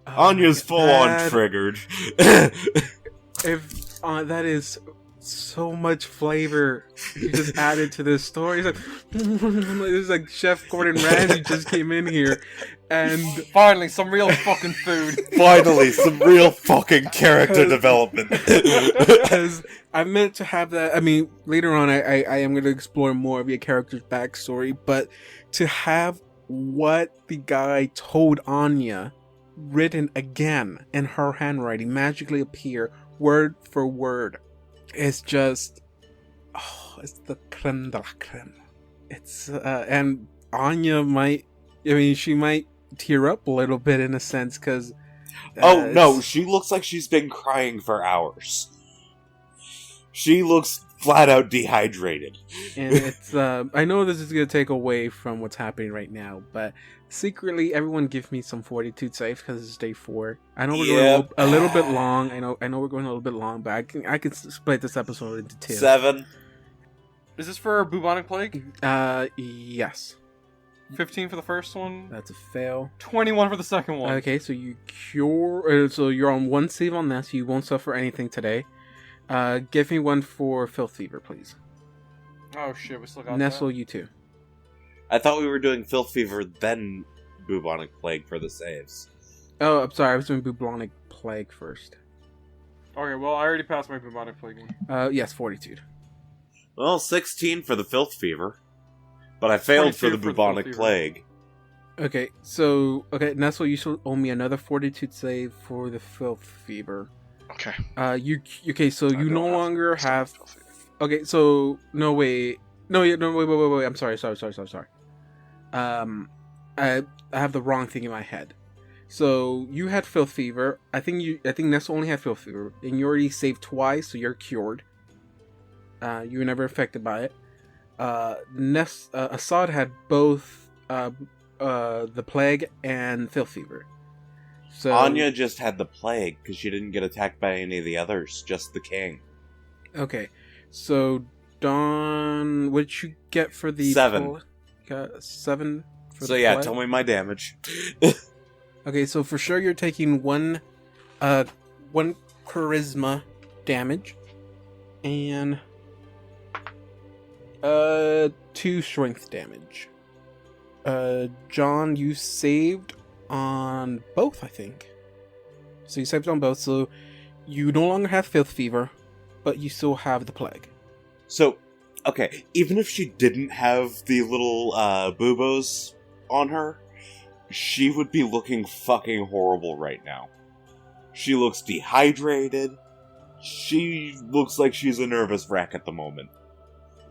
Anya's full-on triggered. If that is so much flavor you just added to this story. It's like Chef Gordon Ramsay just came in here, and finally some real fucking food. Finally, some real fucking character development. Because I meant to have that. I mean, later on, I am going to explore more of your character's backstory, but to have what the guy told Anya written again in her handwriting magically appear word for word. It's just, it's the creme de la creme. It's, and Anya she might tear up a little bit in a sense, because... oh, no, she looks like she's been crying for hours. She looks flat out dehydrated. And it's, I know this is going to take away from what's happening right now, but secretly, everyone give me some fortitude saves because it's day 4. I know we're going a little bit long. I know we're going a little bit long, but I can split this episode into 2. 7. Is this for bubonic plague? Yes. 15 for the first one. That's a fail. 21 for the second one. Okay, so you cure. So you're on 1 save on that, so you won't suffer anything today. Give me 1 for filth fever, please. Oh shit, we still got Nestle, that. you too. I thought we were doing filth fever, then bubonic plague for the saves. Oh, I'm sorry. I was doing bubonic plague first. Okay, well, I already passed my bubonic plague. Yes, fortitude. Well, 16 for the filth fever, but I failed for the bubonic plague. Okay, so Nestle, you should owe me another fortitude save for the filth fever. Okay. You no longer have. Okay, so no wait. No, wait. I'm sorry. I have the wrong thing in my head. So you had filth fever. I think Nestle only had filth fever, and you already saved twice, so you're cured. You were never affected by it. Assad had both the plague and filth fever. So Anya just had the plague because she didn't get attacked by any of the others, just the king. Okay, so Dawn, what did you get for the 7? Got 7. For So the yeah, plague? tell me my damage. Okay, so for sure you're taking one charisma damage, and 2 strength damage. John, you saved on both, I think. So you saved on both, so you no longer have filth fever, but you still have the plague. So, okay, even if she didn't have the little boobos on her, she would be looking fucking horrible right now. She looks dehydrated. She looks like she's a nervous wreck at the moment.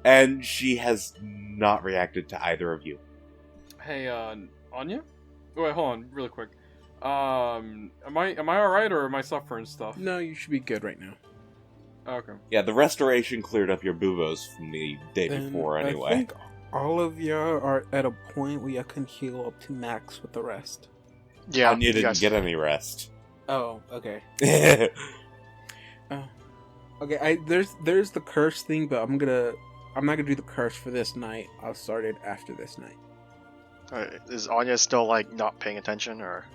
And she has not reacted to either of you. Hey, Anya? Oh, wait, hold on, really quick. Am I alright, or am I suffering stuff? No, you should be good right now. Okay. Yeah, the restoration cleared up your boobos from the day before anyway. I think all of you are at a point where you can heal up to max with the rest. Yeah, Anya didn't yes. get any rest. Oh, okay. Okay, there's the curse thing, but I'm not gonna do the curse for this night. I'll start it after this night. Is Anya still, like, not paying attention, or...?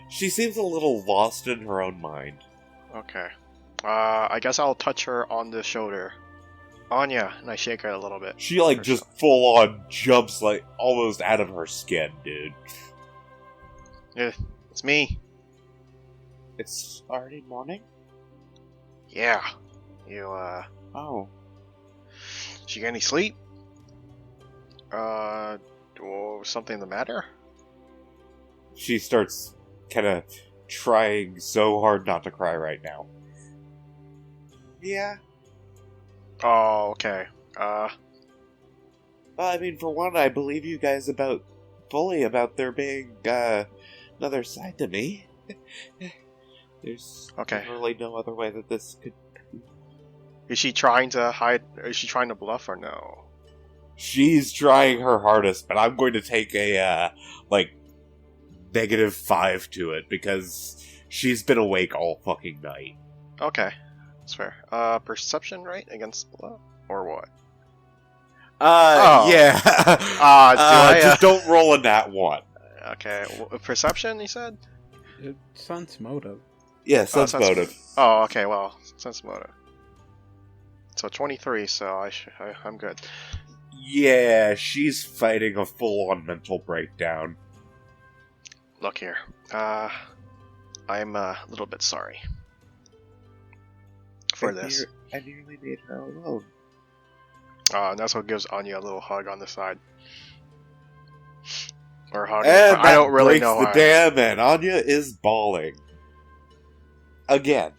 She seems a little lost in her own mind. Okay. I guess I'll touch her on the shoulder. Anya, and I shake her a little bit. She, like, just full on jumps, like, almost out of her skin, dude. Yeah, it's me. It's already morning? Yeah. You, Oh. Did you get any sleep? Something the matter? She starts kind of trying so hard not to cry right now. Yeah. Oh, okay. Well, I mean, for one, I believe you guys fully about there being, another side to me. There's Okay. really no other way that this could... Is she trying to hide? Is she trying to bluff or no? She's trying her hardest, but I'm going to take a, -5 to it, because she's been awake all fucking night. Okay. That's fair. Perception, right? Against bluff? Or what? Yeah. Just don't roll a nat 1. Okay. Perception, you said? It's sense motive. Yeah, sense motive. Oh, okay, well, sense motive. So 23, so I'm good. Yeah, she's fighting a full-on mental breakdown. Look here. I'm a little bit sorry for this. I nearly made her alone. And that's what gives Anya a little hug on the side. Or hug. And I don't really breaks know the why. dam, and Anya is bawling. Again.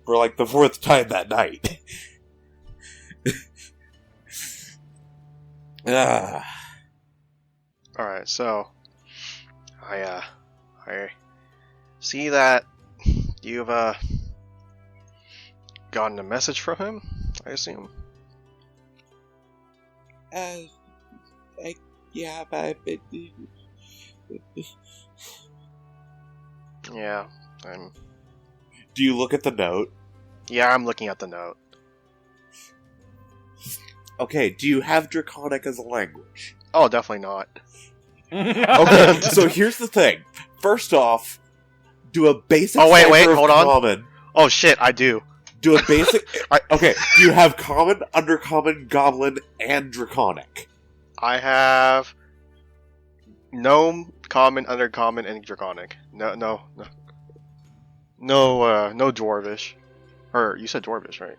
For like the 4th time that night. Alright, so I see that you've gotten a message from him, I assume. Yeah, but Yeah, do you look at the note? Yeah, I'm looking at the note. Okay, do you have Draconic as a language? Oh, definitely not. Okay, so here's the thing. First off, do a basic Oh, wait, cipher of hold on. common. Oh shit, I do. Do a basic... Okay, do you have common, undercommon, goblin, and draconic? I have gnome, common, undercommon, and draconic. No dwarvish. Or you said dwarvish, right?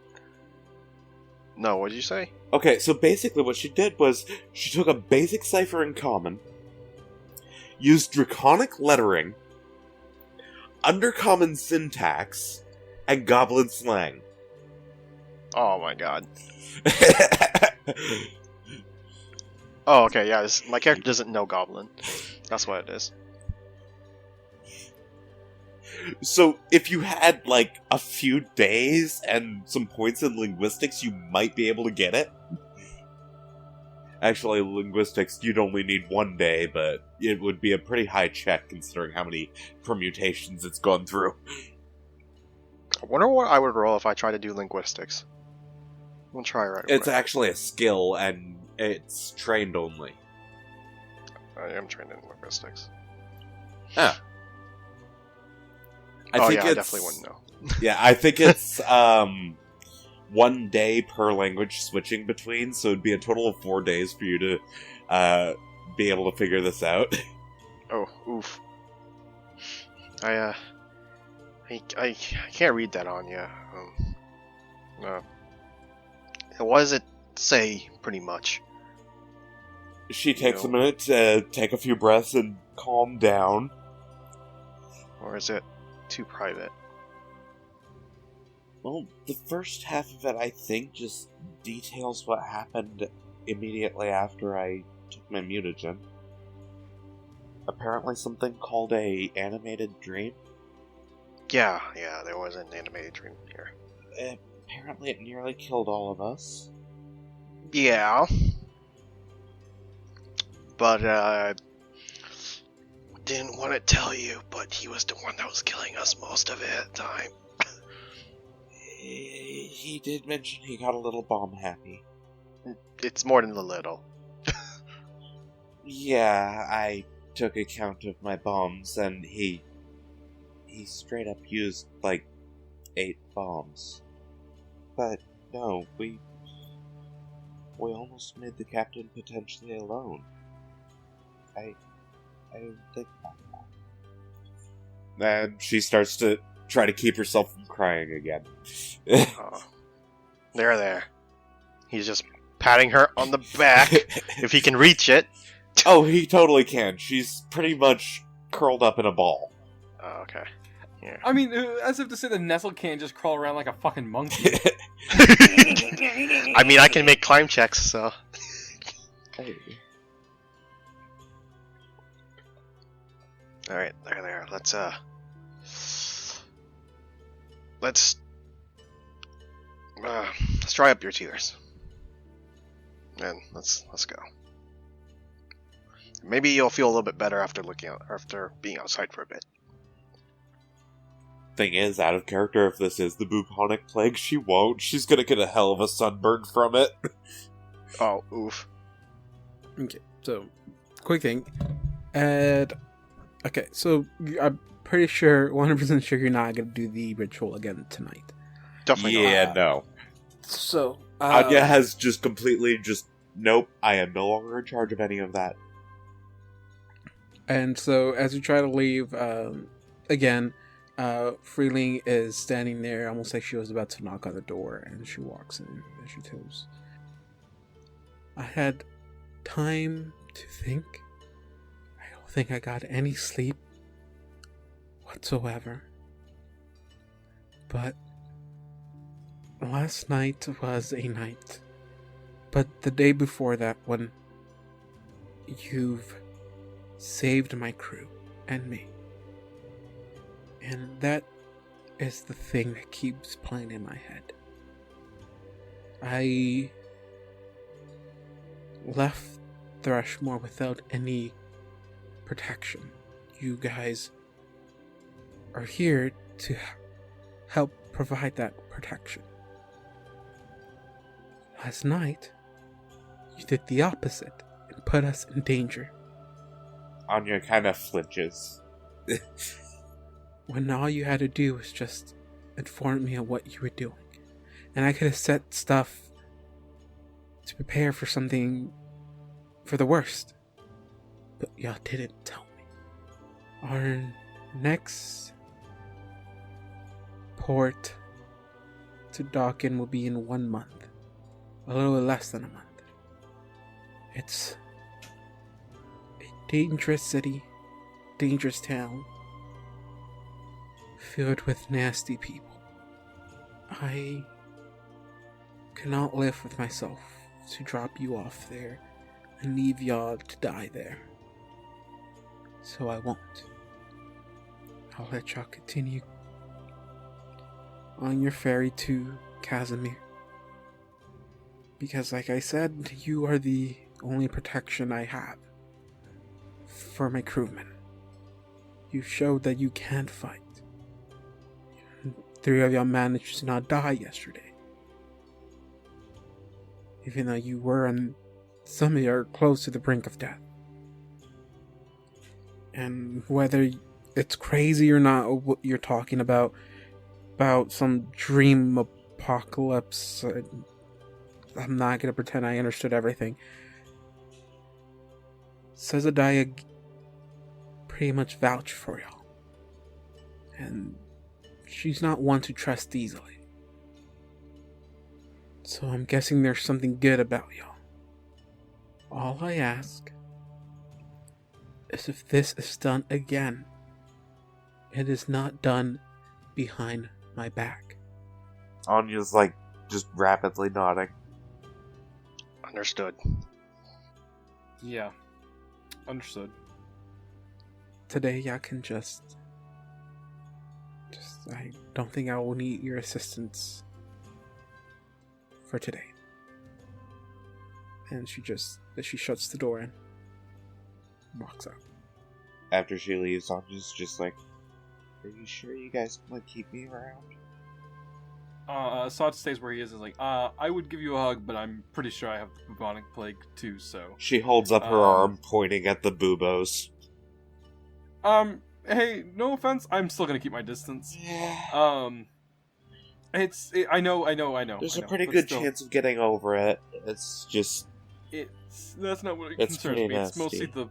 No, what did you say? Okay, so basically what she did was she took a basic cipher in common, used draconic lettering, undercommon syntax, and goblin slang. Oh my god. Oh, okay, yeah, my character doesn't know goblin. That's what it is. So, if you had, like, a few days and some points in linguistics, you might be able to get it. Actually, linguistics, you'd only need 1 day, but it would be a pretty high check considering how many permutations it's gone through. I wonder what I would roll if I try to do linguistics. We'll try right away. It's actually a skill, and it's trained only. I am trained in linguistics. Ah. I I definitely wouldn't know. Yeah, I think it's, 1 day per language switching between, so it'd be a total of 4 days for you to be able to figure this out. Oh, oof. I can't read that, Anya. What does it say, pretty much? She takes a minute to take a few breaths and calm down. Or is it too private? Well, the first half of it, I think, just details what happened immediately after I took my mutagen. Apparently something called a animated dream. Yeah, there was an animated dream here. Apparently it nearly killed all of us. Yeah. But, didn't want to tell you, but he was the one that was killing us most of it at the time. He did mention he got a little bomb happy. It's more than a little. Yeah, I took account of my bombs, and he straight up used, 8 bombs. But, no, we almost made the captain potentially alone. I didn't think about that. And she starts to try to keep herself from crying again. Oh. There. He's just patting her on the back, if he can reach it. Oh, he totally can. She's pretty much curled up in a ball. Oh, okay. Yeah. I mean, as if to say the Nestle can't just crawl around like a fucking monkey. I mean, I can make climb checks, so... Hey. Alright, there. Let's dry up your tears. And let's go. Maybe you'll feel a little bit better after being outside for a bit. Thing is, out of character, if this is the bubonic plague, she won't. She's gonna get a hell of a sunburn from it. Oh, oof. Okay, so, quick thing. Okay, so I'm pretty sure, 100% sure you're not going to do the ritual again tonight. Definitely Yeah, not. no. So, Anya has just completely nope, I am no longer in charge of any of that. And so, as you try to leave, again, Freeling is standing there, almost like she was about to knock on the door, and she walks in, and she goes, I had time to think. I don't think I got any sleep whatsoever. But last night was a night. But the day before that, when you've saved my crew and me. And that is the thing that keeps playing in my head. I left Thrushmore without any protection. You guys are here to help provide that protection. Last night, you did the opposite and put us in danger. Anya kind of flinches. When all you had to do was just inform me of what you were doing. And I could have set stuff to prepare for something for the worst. But y'all didn't tell me. Our next port to dock in will be in 1 month. A little less than a month. It's a dangerous city, dangerous town, filled with nasty people. I cannot live with myself to drop you off there and leave y'all to die there. So I won't. I'll let y'all continue on your ferry to Casimir. Because like I said, you are the only protection I have for my crewmen. You showed that you can fight. 3 of y'all managed to not die yesterday. Even though you were, and some of you are close to the brink of death. And whether it's crazy or not, what you're talking about some dream apocalypse. I'm not gonna pretend I understood everything. Sezadiah pretty much vouched for y'all. And she's not one to trust easily. So I'm guessing there's something good about y'all. All I ask is if this is done again, it is not done behind my back. Anya's like just rapidly nodding. Understood. Yeah. Understood. Today y'all can just I don't think I will need your assistance for today. And she shuts the door and walks out. After she leaves, Anya's just like, are you sure you guys want to keep me around? Assad stays where he is like, I would give you a hug, but I'm pretty sure I have the bubonic plague too, so... She holds up her arm, pointing at the buboes. Hey, no offense, I'm still gonna keep my distance. Yeah. I know. There's a pretty good chance of getting over it. It's just... That's not what It's concerns pretty me. It's nasty. mostly the...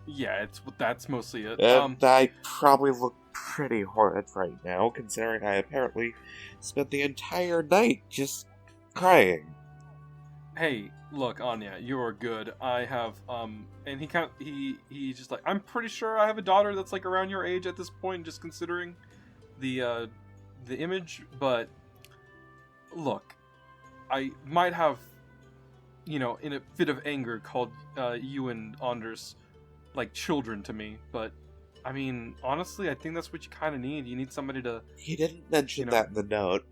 Yeah, that's mostly it. I probably look pretty horrid right now, considering I apparently spent the entire night just crying. Hey, look, Anya, you're good. I have, and he's just like, I'm pretty sure I have a daughter that's like around your age at this point, just considering the image, but look, I might have, in a fit of anger called you and Andrus like children to me, but I mean, honestly, I think that's what you kind of need. You need somebody to... He didn't mention that in the note.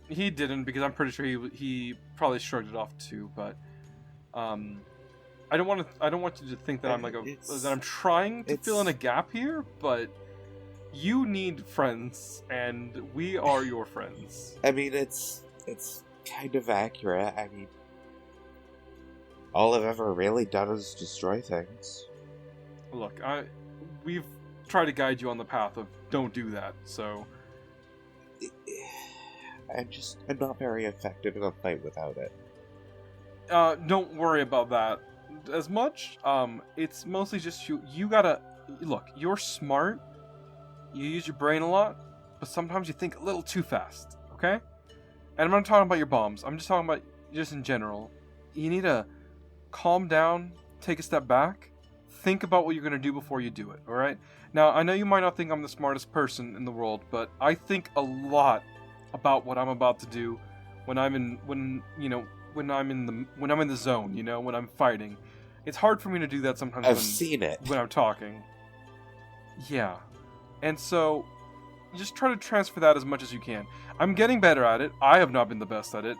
He didn't, because I'm pretty sure he probably shrugged it off too. But I don't want you to think that I'm like that I'm trying to fill in a gap here. But you need friends, and we are your friends. I mean, it's kind of accurate. I mean, all I've ever really done is destroy things. Look, we've tried to guide you on the path of don't do that. So I'm not very effective in a fight without it. Don't worry about that as much. It's mostly just you gotta look. You're smart. You use your brain a lot, but sometimes you think a little too fast. Okay? And I'm not talking about your bombs. I'm just talking about just in general. You need to calm down, take a step back, think about what you're gonna do before you do it. All right? Now, I know you might not think I'm the smartest person in the world, but I think a lot about what I'm about to do when I'm in the zone, when I'm fighting. It's hard for me to do that sometimes. I've seen it when I'm talking. Yeah. And so just try to transfer that as much as you can. I'm getting better at it. I have not been the best at it.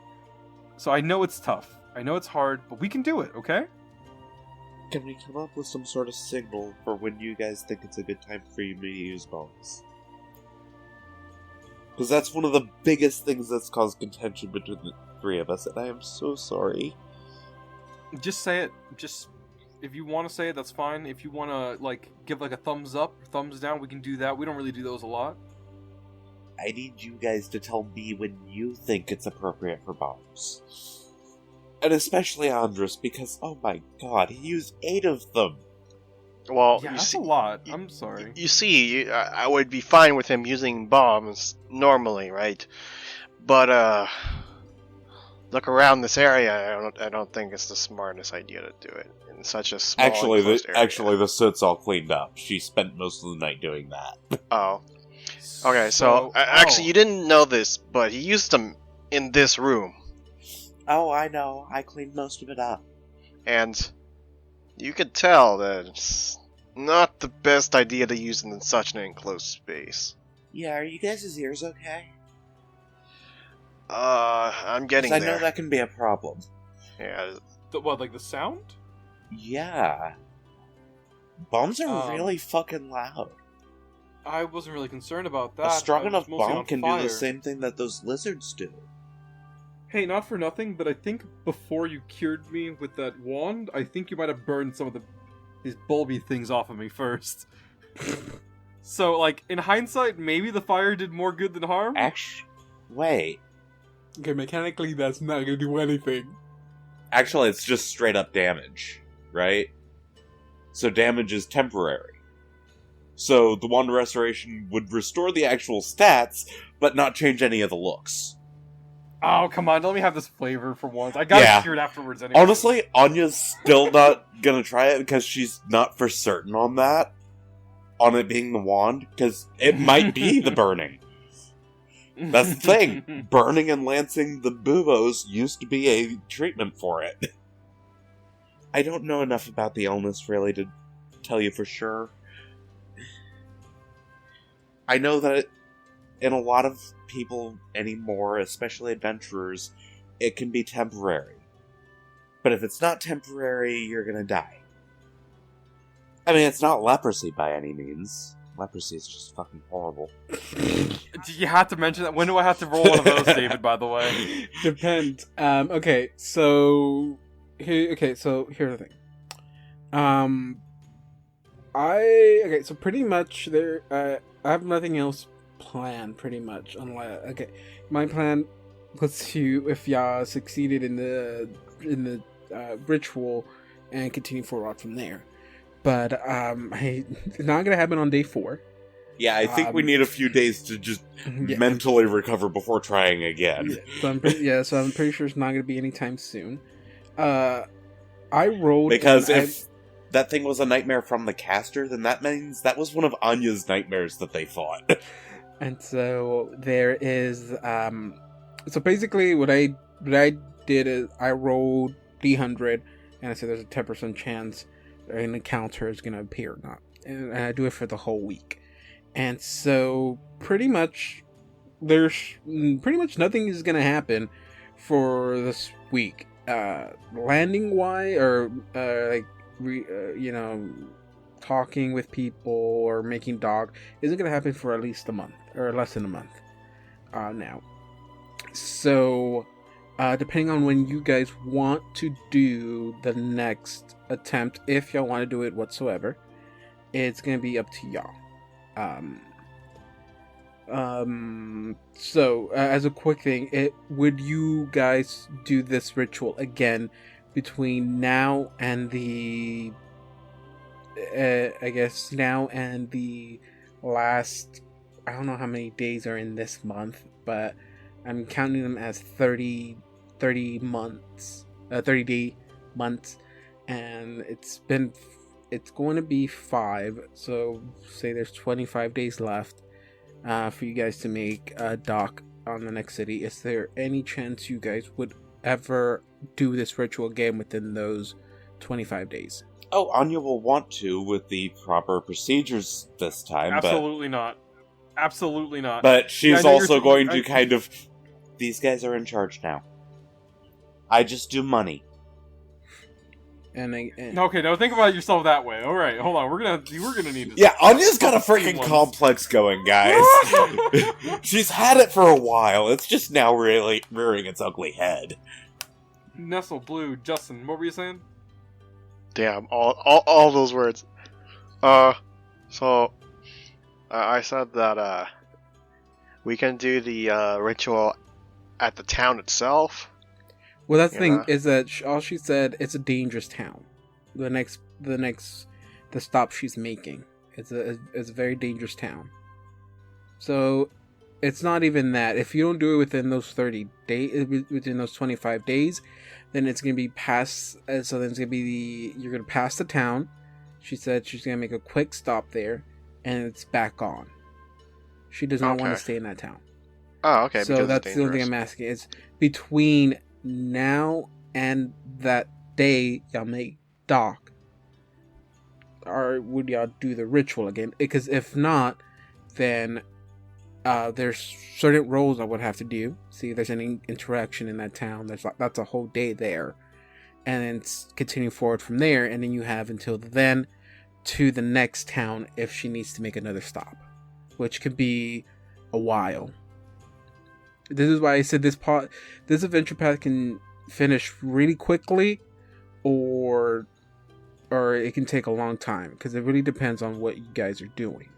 So I know it's tough. I know it's hard, but we can do it, okay? Can we come up with some sort of signal for when you guys think it's a good time for you to use bombs? Because that's one of the biggest things that's caused contention between the three of us, and I am so sorry. Just say it. Just, if you want to say it, that's fine. If you want to, give, a thumbs up or thumbs down, we can do that. We don't really do those a lot. I need you guys to tell me when you think it's appropriate for bombs. And especially Andrus, because, oh my god, he used 8 of them! Well, yeah, that's a lot. I'm sorry. You see, I would be fine with him using bombs normally, right? But look around this area. I don't think it's the smartest idea to do it in such a small. Actually, the soot's all cleaned up. She spent most of the night doing that. Oh, okay. So actually, you didn't know this, but he used them in this room. Oh, I know. I cleaned most of it up. And you could tell that it's not the best idea to use them in such an enclosed space. Yeah, are you guys' ears okay? I'm getting there. I know that can be a problem. Yeah. The sound? Yeah. Bombs are really fucking loud. I wasn't really concerned about that. A strong enough bomb can do the same thing that those lizards do. Hey, not for nothing, but I think before you cured me with that wand, I think you might have burned some of these bulby things off of me first. So, in hindsight, maybe the fire did more good than harm? Actually, wait. Okay, mechanically, that's not gonna do anything. Actually, it's just straight up damage, right? So damage is temporary. So the Wand of Restoration would restore the actual stats, but not change any of the looks. Oh, come on, let me have this flavor for once. I gotta Yeah. hear it afterwards anyway. Honestly, Anya's still not gonna try it because she's not for certain on that. On it being the wand, because it might be the burning. That's the thing. Burning and lancing the buboes used to be a treatment for it. I don't know enough about the illness really to tell you for sure. I know that in a lot of people anymore, especially adventurers, it can be temporary. But if it's not temporary, you're gonna die. I mean, it's not leprosy by any means. Leprosy is just fucking horrible. Do you have to mention that? When do I have to roll one of those, David, by the way? Depends. Okay, so here's the thing. So pretty much there. I have nothing else planned. Pretty much, unless my plan was to, if y'all succeeded in the ritual, and continue forward from there. But it's not gonna happen on day 4. Yeah, I think we need a few days to just mentally recover before trying again. Yeah, so I'm pretty sure it's not gonna be anytime soon. I rolled because if that thing was a nightmare from the caster, then that means that was one of Anya's nightmares that they fought. And so there is so basically what I did is I rolled D100 and I said there's a 10% chance an encounter is going to appear or not, and I do it for the whole week. And so pretty much nothing is going to happen for this week, landing wise, or talking with people or making dog isn't going to happen for at least a month or less than a month now. So depending on when you guys want to do the next attempt, if y'all want to do it whatsoever, it's gonna be up to y'all. So as a quick thing, would you guys do this ritual again between now and the last, I don't know how many days are in this month, but I'm counting them as 30 months, 30-day months, and it's going to be 5, so say there's 25 days left for you guys to make a dock on the next city. Is there any chance you guys would ever do this ritual again within those 25 days? Oh, Anya will want to with the proper procedures this time. Absolutely not. Absolutely not. But she's also going to kind of... These guys are in charge now. I just do money. Okay, now think about yourself that way. All right, hold on. We're gonna need to. Yeah, Anya's got a freaking complex going, guys. She's had it for a while. It's just now really rearing its ugly head. Nestle Blue, Justin, what were you saying? Damn, all those words. So I said that we can do the ritual at the town itself. Well, that's the thing is that all she said, it's a dangerous town. The stop she's making, it's a very dangerous town. So it's not even that. If you don't do it within those 30 days, within those 25 days, then it's gonna be past. So then it's gonna be you're gonna pass the town. She said she's gonna make a quick stop there, and it's back on. She does not want to stay in that town. Oh, okay. So that's the only thing I'm asking. Is between now and that day y'all make dock, or would y'all do the ritual again? Because if not, then there's certain roles I would have to do. See if there's any interaction in that town. That's a whole day there, and then continue forward from there. And then you have until then to the next town if she needs to make another stop, which could be a while. This is why I said this adventure path can finish really quickly, or it can take a long time, because it really depends on what you guys are doing.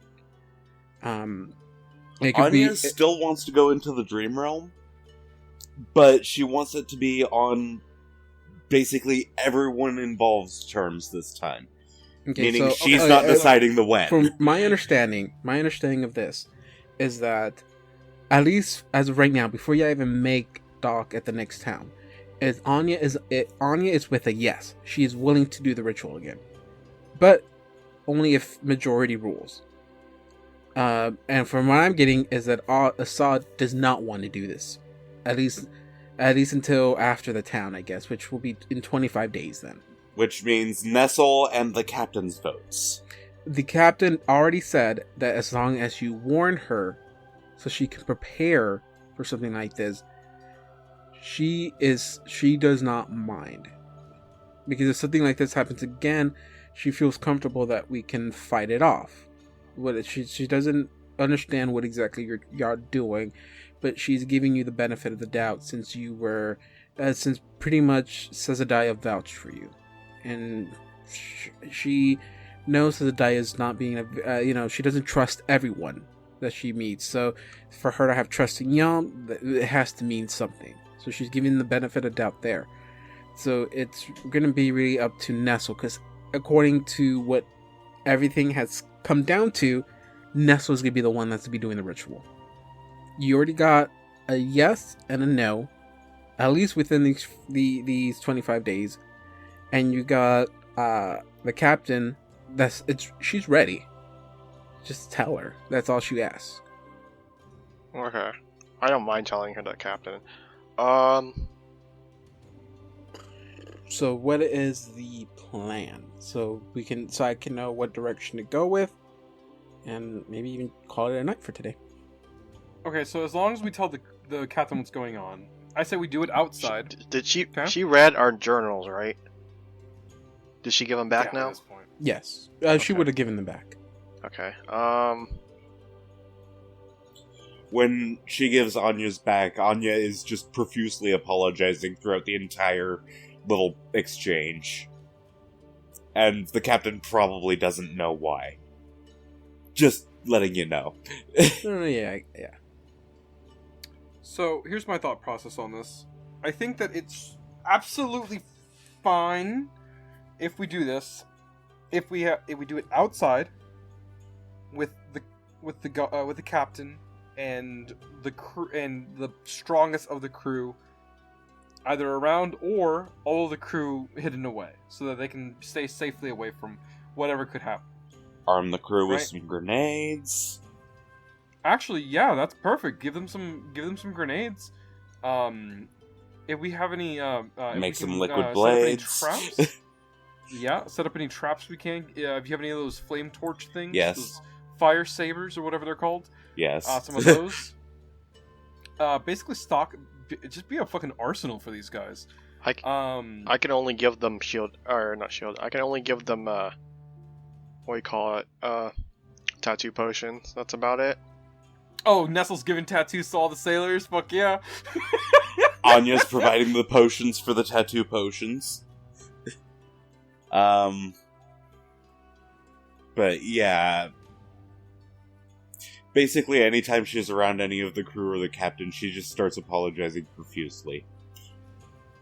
Anya still wants to go into the dream realm. but she wants it to be on basically everyone involved's terms this time. Okay, Meaning so, she's not deciding the when. From my understanding of this is that, at least as of right now, before you even make dock at the next town, Anya is with a yes. She is willing to do the ritual again, but only if majority rules. And from what I'm getting is that Assad does not want to do this, at least until after the town, I guess, which will be in 25 days then. Which means Nestle and the captain's votes. The captain already said that as long as you warn her, so she can prepare for something like this, she does not mind. Because if something like this happens again, she feels comfortable that we can fight it off. She doesn't understand what exactly you're doing, but she's giving you the benefit of the doubt since since pretty much Sazadiah vouched for you. And she knows that Sazadiah is not being she doesn't trust everyone that she meets. So for her to have trust in y'all, it has to mean something. So she's giving the benefit of doubt there. So it's going to be really up to Nestle, because according to what everything has come down to, Nestle is going to be the one that's to be doing the ritual. You already got a yes and a no, at least within these 25 days. And you got the captain. She's ready. Just tell her. That's all she asks. Okay. I don't mind telling her that, Captain. So what is the plan? So I can know what direction to go with, and maybe even call it a night for today. Okay, so as long as we tell the captain what's going on, I say we do it outside. She read our journals, right? Did she give them back Yeah, at now? this point. Yes, she Okay. would have given them back. Okay. When she gives Anya's back, Anya is just profusely apologizing throughout the entire little exchange. And the captain probably doesn't know why. Just letting you know. Yeah. So here's my thought process on this. I think that it's absolutely fine if we do this. If we do it outside with the captain and the crew and the strongest of the crew either around, or all of the crew hidden away so that they can stay safely away from whatever could happen. Arm the crew with Right. some grenades. Actually, yeah, that's perfect. Give them some grenades. If we have any, if Make we some can, liquid set up any blades. traps. Yeah, set up any traps we can. If you have any of those flame torch things, Yes. those fire sabers or whatever they're called, Yes. some of those. Basically, just be a fucking arsenal for these guys. I can only give them shield, or not shield. I can only give them what do you call it? Tattoo potions. That's about it. Oh, Nestle's giving tattoos to all the sailors. Fuck yeah. Anya's providing the potions for the tattoo potions. But yeah. Basically, anytime she's around any of the crew or the captain, she just starts apologizing profusely.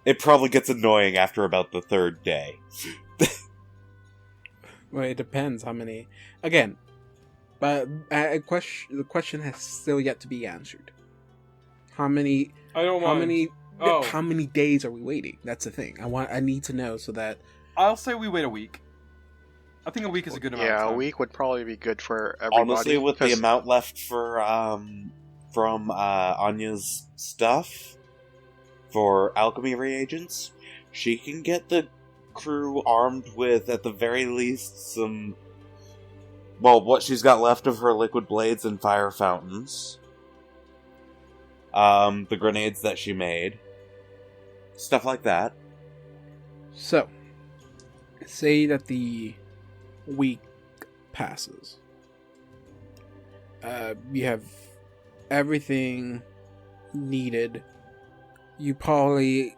It probably gets annoying after about the third day. Well, it depends how many. Again, but the question has still yet to be answered. How many? I don't mind. How many days are we waiting? That's the thing. I need to know so that. I'll say we wait a week. I think a week is a good amount of Yeah, time. a week would probably be good for everybody. Honestly, with the 'cause- amount left for from Anya's stuff for alchemy reagents, she can get the crew armed with, at the very least, some. Well, what she's got left of her liquid blades and fire fountains. The grenades that she made. Stuff like that. So, say that the week passes. You have everything needed. You probably,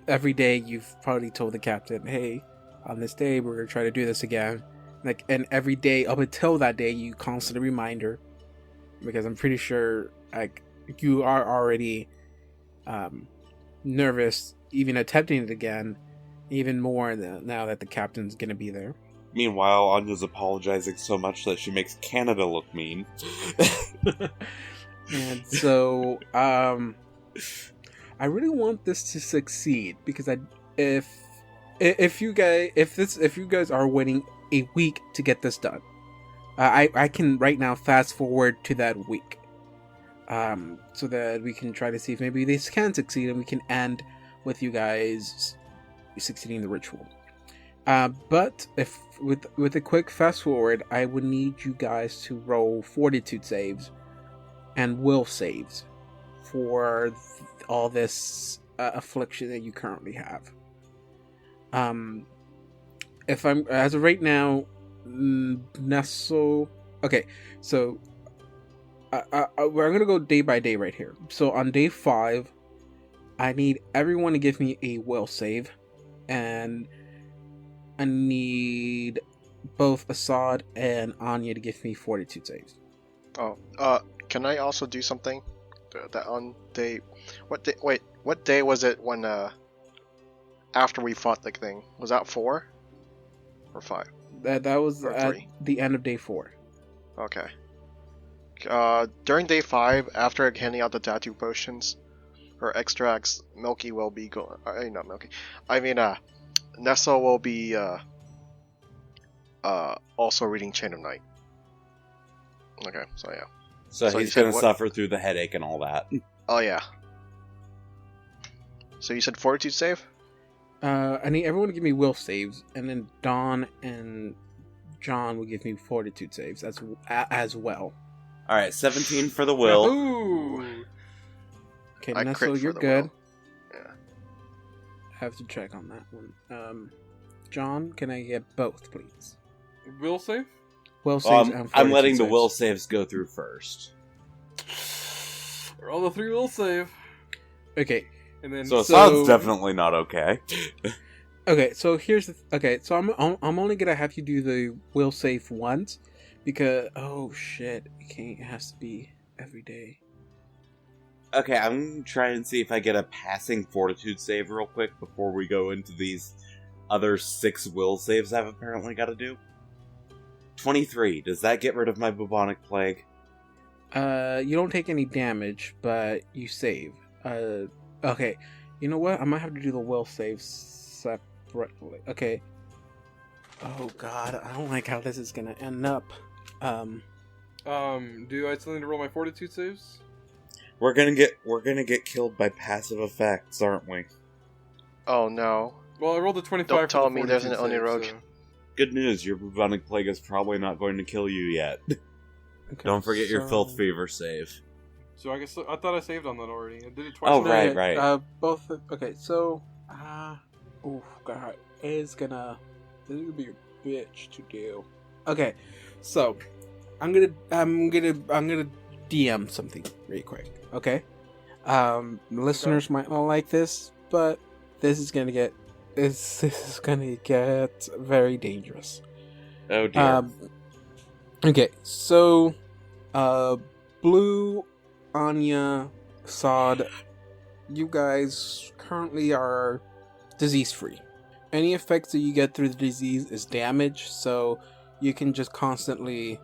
every day, you've probably told the captain, hey, on this day, we're going to try to do this again. And every day, up until that day, you constantly remind her. Because I'm pretty sure, you are already nervous even attempting it again, even more now that the captain's gonna be there. Meanwhile, Anya's apologizing so much that she makes Canada look mean. And so, I really want this to succeed because if you guys are waiting a week to get this done, I can right now fast forward to that week, so that we can try to see if maybe this can succeed and we can end with you guys succeeding the ritual. But if with a quick fast forward, I would need you guys to roll fortitude saves and will saves for all this affliction that you currently have. If I'm as of right now, Nestle. Okay, so we're gonna go day by day right here. So on day 5, I need everyone to give me a will save, and I need both Assad and Anya to give me fortitude saves. Oh, can I also do something? That on day, what day was it when after we fought the thing? Was that 4 or 5? That was Or at 3. the end of day 4. Okay. During day 5, after handing out the tattoo potions or extracts, Milky will be going. Not Milky. I mean, Nessa will be also reading Chain of Night. Okay, so yeah. So So he's you going said to what? suffer through the headache and all that. Oh yeah. So you said fortitude save? I need everyone to give me will saves, and then Dawn and John will give me fortitude saves as well. All right, 17 for the will. Ooh. Okay, I Nestle, crit for you're the good. will. Yeah. I have to check on that one. John, can I get both, please? Will save? Will saves and I'm fortitude letting the saves. will saves go through first. Roll the 3 will save. Okay, And then So So- Assad's definitely not okay. okay. So here's the okay. So I'm only gonna have you do the will save once because oh shit, it has to be every day. Okay, I'm going to try and see if I get a passing fortitude save real quick before we go into these other 6 will saves I've apparently got to do. 23. Does that get rid of my bubonic plague? You don't take any damage, but you save. Okay. You know what? I might have to do the will save separately. Okay. Oh god, I don't like how this is gonna end up. do I still need to roll my fortitude saves? We're gonna get killed by passive effects, aren't we? Oh no. Well, I rolled a 25. Don't for tell the me there's an fortitude Oni save, rogue. so- Good news, your bubonic plague is probably not going to kill you yet. Okay, Don't forget your so- filth fever save. So I guess I thought I saved on that already. I did it twice. Oh, now. right, Yeah, right. Both. Okay, so. Oh god, this is gonna be a bitch to do. Okay, so I'm gonna DM something really quick. Okay, listeners might not like this, but this is gonna get very dangerous. Oh dear. Okay, so Blue, Anya, Assad, you guys currently are disease free. Any effects that you get through the disease is damage, so you can just constantly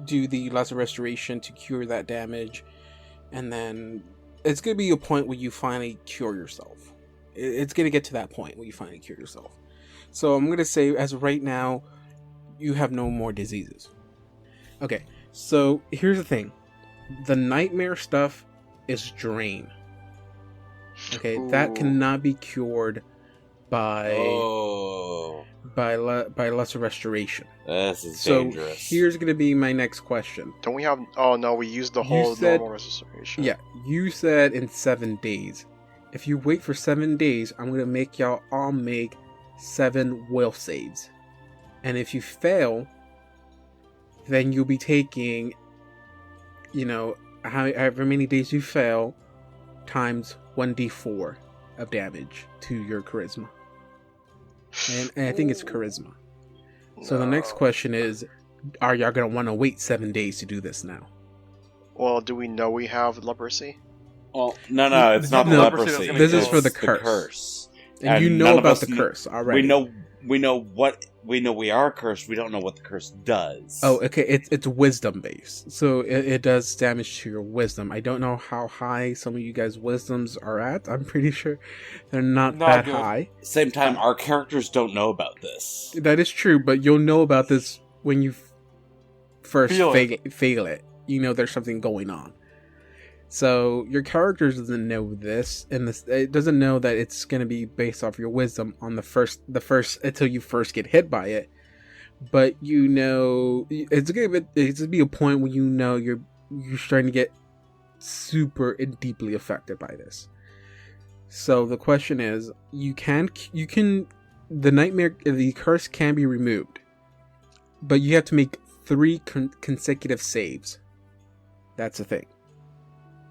do the lesser restoration to cure that damage, and then it's gonna be a point where you finally cure yourself. It's gonna get to that point where you finally cure yourself. So I'm gonna say, as of right now, you have no more diseases. Okay, so here's the thing. The nightmare stuff is drain. Okay, that Ooh. cannot be cured by Oh, lesser restoration. this is So dangerous. here's gonna be my next question. Don't we have? Oh no, we used the You whole said- normal restoration. Yeah, you said in 7 days. If you wait for 7 days, I'm gonna make y'all all make 7 will saves. And if you fail, then you'll be taking, however many days you fail, times 1d4 of damage to your charisma. And I think it's charisma. So the next No. question is, are y'all gonna want to wait 7 days to do this now? Well, do we know we have leprosy? Well, no, it's not the No, leprosy. this is it's for the the curse. curse. And you none know of about us the kn- curse already. We know we are cursed. We don't know what the curse does. Oh, okay. It's wisdom based, so it does damage to your wisdom. I don't know how high some of you guys' wisdoms are at. I'm pretty sure they're not that good. high. Same time, our characters don't know about this. That is true, but you'll know about this when you first Feel fail it. You know there's something going on. So your character doesn't know this, and it doesn't know that it's going to be based off your wisdom on the first until you first get hit by it. But you know, it's going to be a point when you know you're starting to get super and deeply affected by this. So the question is, the curse can be removed, but you have to make 3 consecutive saves. That's the thing.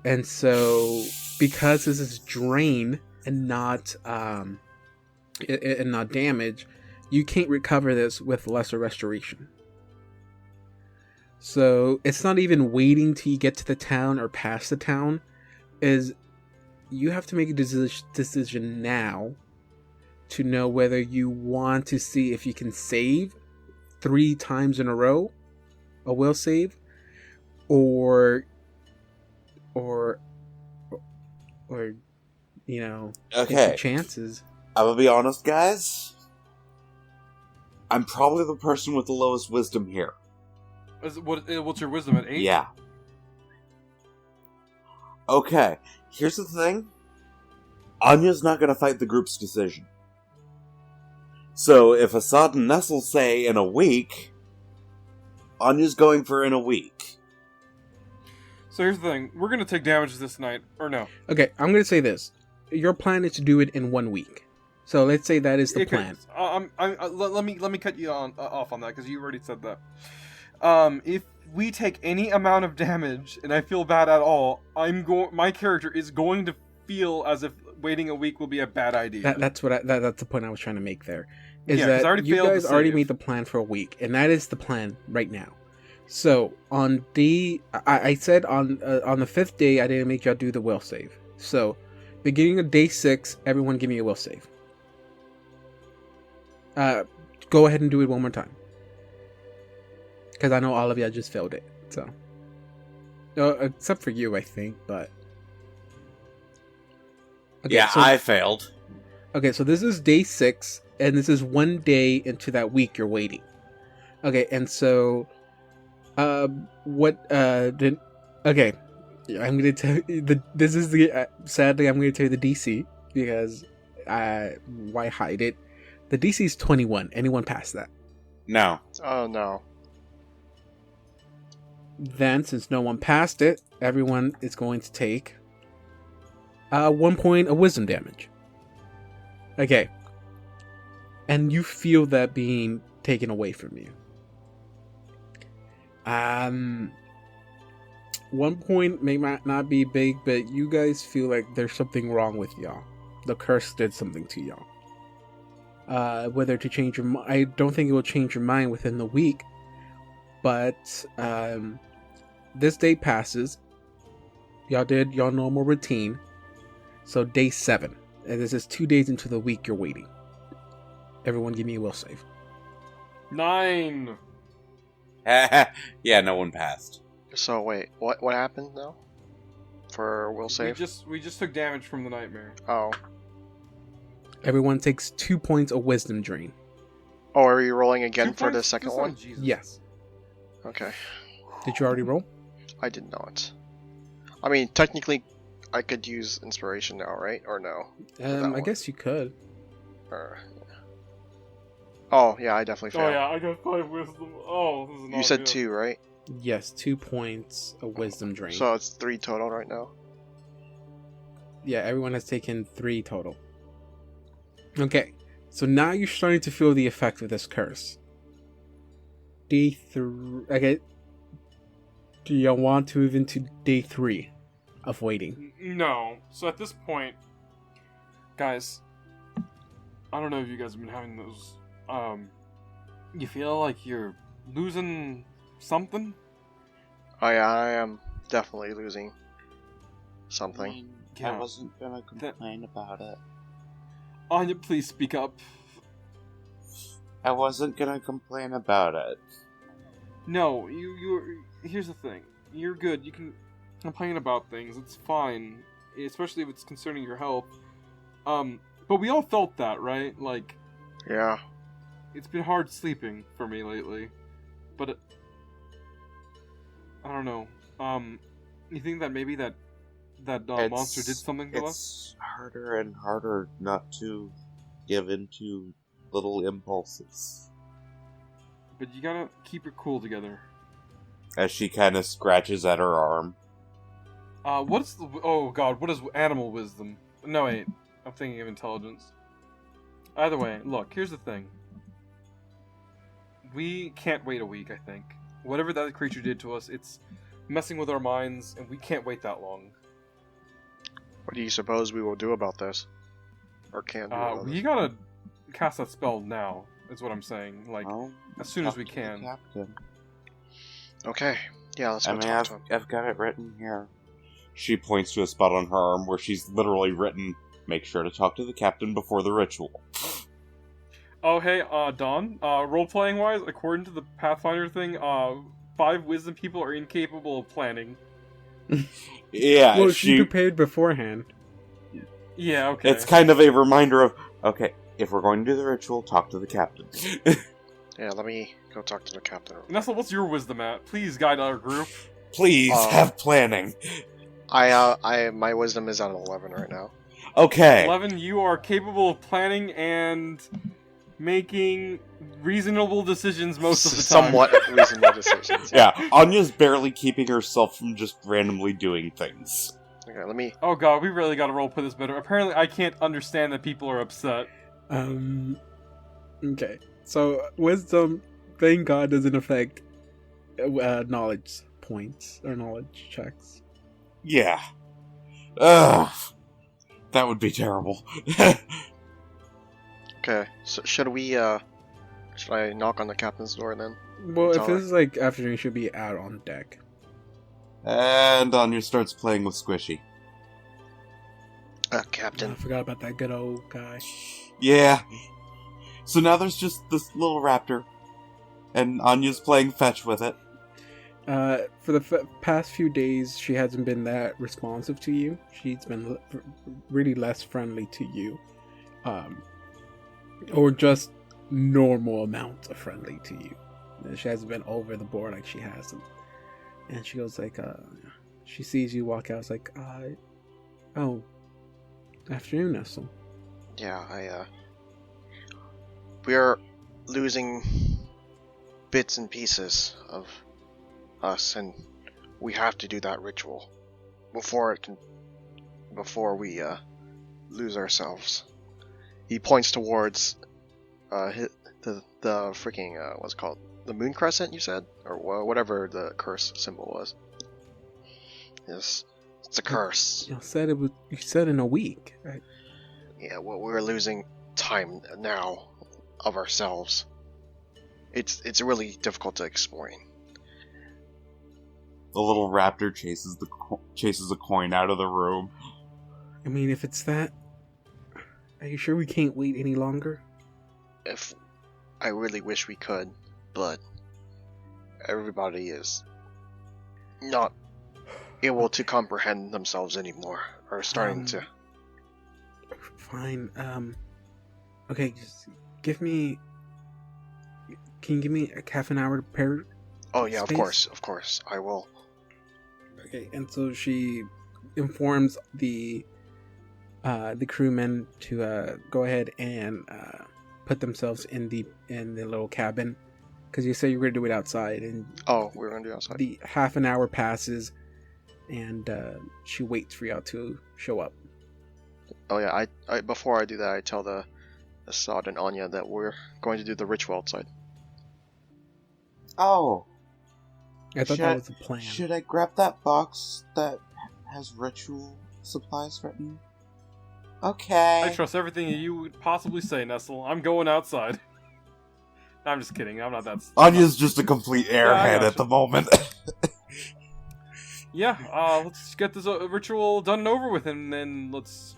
And so, because this is drain and not damage, you can't recover this with lesser restoration. So it's not even waiting till you get to the town or past the town. You have to make a decision now to know whether you want to see if you can save 3 times in a row, a will save, or you know, take Okay. the chances. I'm gonna be honest, guys. I'm probably the person with the lowest wisdom here. What's your wisdom at 8? Yeah. Okay, here's the thing. Anya's not gonna fight the group's decision. So if Assad and Nestle say in a week, Anya's going for in a week. So here's the thing: we're gonna take damage this night, or no? Okay, I'm gonna say this. Your plan is to do it in 1 week. So let's say that is the plan. Let me cut you off on that because you already said that. If we take any amount of damage and I feel bad at all, my character is going to feel as if waiting a week will be a bad idea. That's the point I was trying to make there. Is 'cause I that already you failed to guys already save. made the plan for a week, and that is the plan right now. So on I said on the 5th day I didn't make y'all do the will save. So beginning of day 6, everyone give me a will save. Go ahead and do it one more time, because I know all of y'all just failed it. So, except for you, I think. But okay, Yeah, so, I failed. Okay, so this is day 6, and this is 1 day into that week you're waiting. Okay, and so, okay, I'm gonna tell you sadly I'm gonna tell you the DC, because why hide it? The DC is 21. Anyone past that? No. Oh no. Then, since no one passed it, everyone is going to take 1 point of wisdom damage. Okay. And you feel that being taken away from you. 1 point may not be big, but you guys feel like there's something wrong with y'all. The curse did something to y'all. Whether to change your mind, I don't think it will change your mind within the week. But this day passes. Y'all did y'all normal routine. So day 7, and this is 2 days into the week you're waiting. Everyone, give me a will save. 9. Yeah, no one passed. So wait, what happened now? For will save? We just took damage from the nightmare. Oh. Everyone takes 2 points of wisdom drain. Oh, are you rolling again 2 for the points? second That's not one? Jesus. Yes. Okay. Did you already roll? I did not. I mean, technically, I could use inspiration now, right? Or no? I one. guess you could. Oh, yeah, I definitely failed. Oh yeah, I got 5 wisdom. Oh, this is not You said good. 2, right? Yes, 2 points of wisdom drain. So it's 3 total right now. Yeah, everyone has taken 3 total. Okay, so now you're starting to feel the effect of this curse. Day 3. Okay. Do y'all want to move into day 3 of waiting? No. So at this point, guys, I don't know if you guys have been having those. You feel like you're losing something? Oh yeah, I am definitely losing something. I wasn't gonna complain about it. Anya, please speak up. I wasn't gonna complain about it. No, here's the thing. You're good. You can complain about things. It's fine. Especially if it's concerning your health. But we all felt that, right? Like... Yeah. It's been hard sleeping for me lately. But... I don't know. You think that maybe that monster did something to us? It's harder and harder not to give into little impulses. But you gotta keep your cool together. As she kind of scratches at her arm. What is animal wisdom? No, wait. I'm thinking of intelligence. Either way, look, here's the thing. We can't wait a week, I think. Whatever that creature did to us, it's messing with our minds, and we can't wait that long. What do you suppose we will do about this? Or can do about We this? gotta cast that spell now, is what I'm saying. Like, as soon as we can. Captain. Okay. Yeah, let's go talk to him. I've got it written here. She points to a spot on her arm where she's literally written, "Make sure to talk to the captain before the ritual." Oh, hey, Dawn, role-playing wise, according to the Pathfinder thing, 5 wisdom people are incapable of planning. Yeah, well, she prepared beforehand. Yeah, okay. It's kind of a reminder of, okay, if we're going to do the ritual, talk to the captain. Yeah, let me go talk to the captain. Nessa, what's your wisdom at? Please guide our group. Please, have planning. My wisdom is at 11 right now. Okay. 11, you are capable of planning and making reasonable decisions most of the time. Somewhat reasonable decisions. Yeah, Anya's barely keeping herself from just randomly doing things. Okay, let me... Oh god, we really gotta roleplay this better. Apparently I can't understand that people are upset. Okay. So, wisdom, thank God, doesn't affect knowledge points or knowledge checks. Yeah. Ugh. That would be terrible. Okay, so should I knock on the captain's door then? Well, if this is like afternoon, she'll be out on deck. And Anya starts playing with Squishy. Captain. I forgot about that good old guy. Yeah. So now there's just this little raptor. And Anya's playing fetch with it. For the past few days, she hasn't been that responsive to you. She's been really less friendly to you. Or just normal amounts of friendly to you. She hasn't been over the board like she has. And she goes like, she sees you walk out, it's like, oh, afternoon, Nestle. Yeah, we're losing bits and pieces of us, and we have to do that ritual before we lose ourselves. He points towards the freaking what's it called, the moon crescent, you said, or whatever the curse symbol was. Yes, it's a curse. You said in a week. Right? Yeah, well, we're losing time now of ourselves. It's really difficult to explain. The little raptor chases a coin out of the room. I mean, if it's that, are you sure we can't wait any longer? If I really wish we could, but everybody is not able to comprehend themselves anymore, or starting to. Fine. Okay, just can you give me a half an hour to prepare? Oh yeah, space? of course, I will. Okay, and so she informs the crewmen to go ahead and put themselves in the little cabin, because you said you were gonna do it outside, and We're gonna do it outside. the half an hour passes, and she waits for y'all to show up. Oh yeah, I before I do that, I tell the Assad and Anya that we're going to do the ritual outside. Oh. I thought that was the plan. Should I grab that box that has ritual supplies written? Okay. I trust everything you would possibly say, Nestle. I'm going outside. I'm just kidding. I'm not that... Anya's just a complete Yeah, I airhead gotcha. at the moment. Yeah, let's get this ritual done and over with, and then let's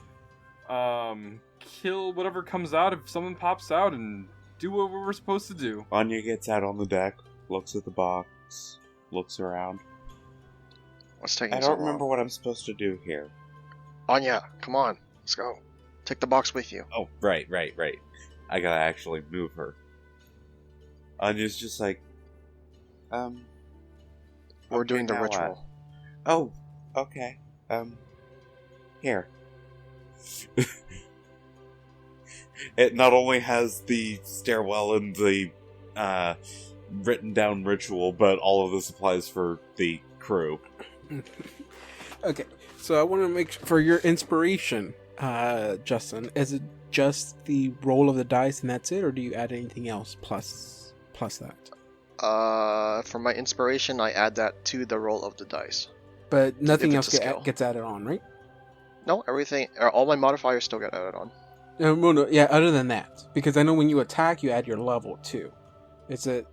kill whatever comes out if someone pops out, and do what we're supposed to do. Anya gets out on the deck, looks at the box, looks around. What's taking I so don't long? remember what I'm supposed to do here. Anya, come on, let's go. Take the box with you. Oh, right. I gotta actually move her. Anya's just like, We're okay, doing the now what? ritual. Oh, okay. Here. It not only has the stairwell and the written down ritual, but all of the supplies for the crew. Okay, so I want to make sure, for your inspiration, Justin, is it just the roll of the dice and that's it, or do you add anything else plus that? For my inspiration, I add that to the roll of the dice. But nothing If else it's a skill. gets added on, right? No, everything, all my modifiers still get added on. No, yeah. Other than that, because I know when you attack, you add your level too. Does that?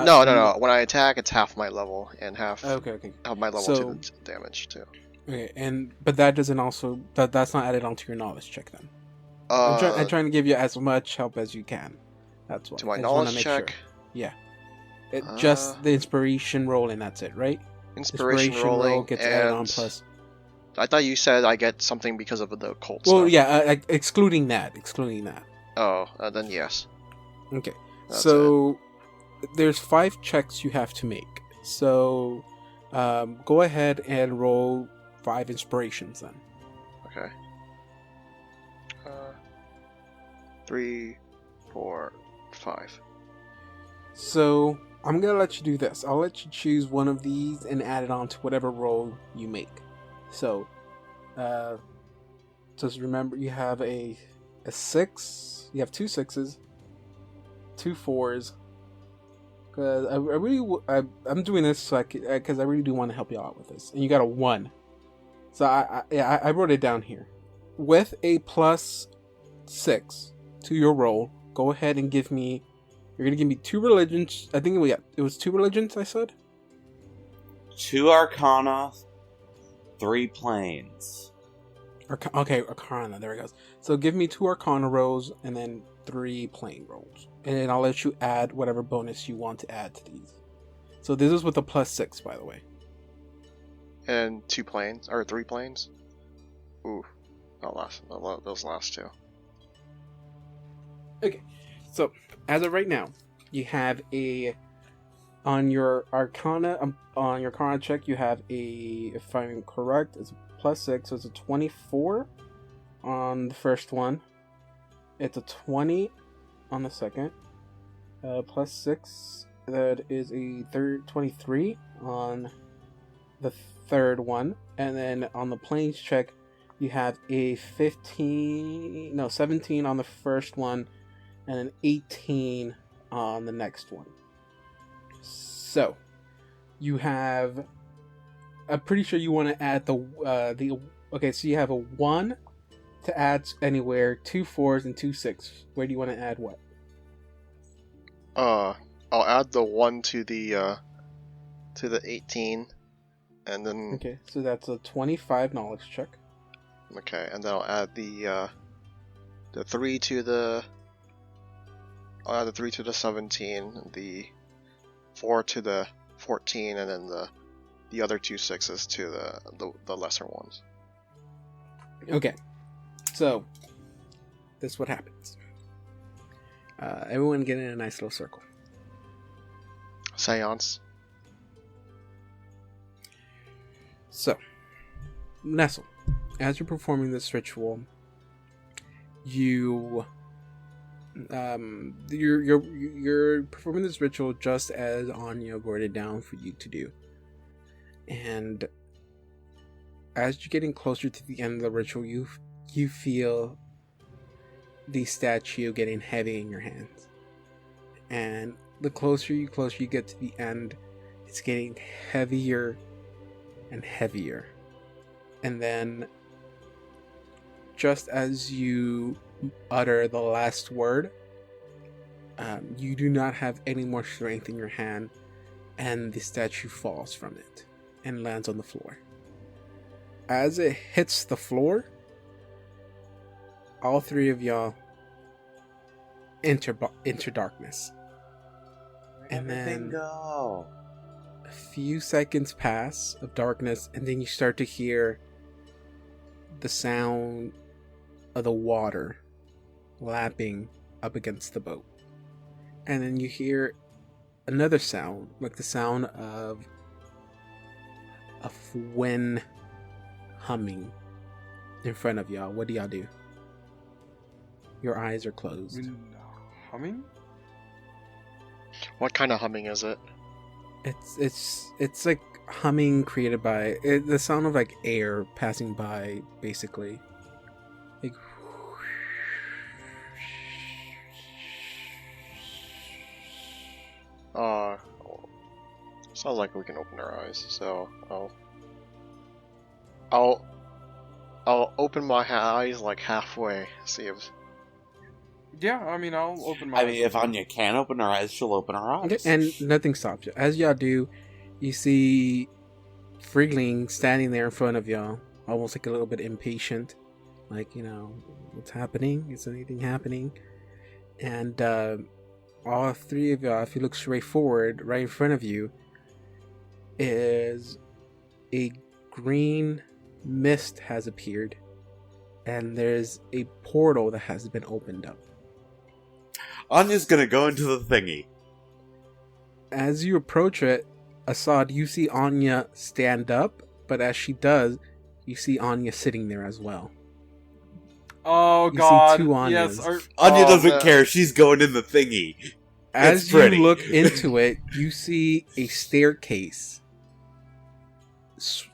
No. When I attack, it's half my level and half Okay. of my level So- to the damage too. Okay, but that doesn't also that's not added onto your knowledge check then. I'm trying to give you as much help as you can. That's why. To my I just wanna knowledge make check, sure. Yeah. Just Uh, the inspiration roll and that's it, right? inspiration roll rolling, gets and added on plus. I thought you said I get something because of the cult Well, stuff. yeah, excluding that. Oh, then yes. Okay. That's So there's 5 checks you have to make. So go ahead and roll 5 inspirations then. Okay. 3, 4, 5. So I'm gonna let you do this. I'll let you choose one of these and add it on to whatever roll you make. So just remember you have a 6. You have 2 6s, 2 4s. Because I'm doing this so because I really do want to help you out with this. And you got a 1. So I wrote it down here. With a plus 6 to your roll, go ahead and give me. You're gonna give me 2 religions. I think it was 2 religions. I said 2 Arcana, 3 Planes. Okay, Arcana. There it goes. So give me 2 Arcana rolls and then 3 plane rolls, and then I'll let you add whatever bonus you want to add to these. So this is with a plus 6, by the way. And 2 planes, or 3 planes? Ooh, those last 2. Okay, so as of right now, you have on your Arcana check, you have if I'm correct, it's a plus 6, so it's a 24 on the first one. It's a 20 on the second. Plus 6, that is a 23 on the third one, and then on the planes check, you have a 17 on the first one, and an 18 on the next one. So, you have. I'm pretty sure you want to add the. Okay, so you have a 1 to add anywhere, 2 4s, and 2 6s. Where do you want to add what? I'll add the 1 to the 18, and then Okay, so that's a 25 knowledge check. okay, and then I'll add the 3 to the. I'll add the 3 to the 17, the 4 to the 14, and then the other 2 6s to the lesser ones. Okay, so this is what happens. Everyone get in a nice little circle. Seance. So, Nestle, as you're performing this ritual, you're performing this ritual just as Anya wrote it down for you to do, and as you're getting closer to the end of the ritual, you feel the statue getting heavy in your hands, and the closer you get to the end, it's getting heavier and heavier, and then just as you utter the last word, you do not have any more strength in your hand, and the statue falls from it and lands on the floor. as it hits the floor, all three of y'all enter darkness. And then go. a few seconds pass of darkness, and then you start to hear the sound of the water lapping up against the boat. And then you hear another sound, like the sound of wind humming in front of y'all. What do y'all do? Your eyes are closed. Humming? What kind of humming is it? It's like humming created by the sound of like air passing by, basically. Like, sounds like we can open our eyes. So I'll open my eyes like halfway. See if. Yeah, I mean, I'll open my I eyes. mean, if Anya can open her eyes, she'll open her eyes. and nothing stops you. As y'all do, you see Freeling standing there in front of y'all, almost like a little bit impatient. Like, what's happening? Is anything happening? And all three of y'all, if you look straight forward, right in front of you, is a green mist has appeared. And there's a portal that has been opened up. Anya's gonna go into the thingy. As you approach it, Assad, you see Anya stand up, but as she does, you see Anya sitting there as well. Oh You see god. two Anyas. Yes. Anya Oh, doesn't man. care. She's going in the thingy. As It's pretty. you look into it, you see a staircase.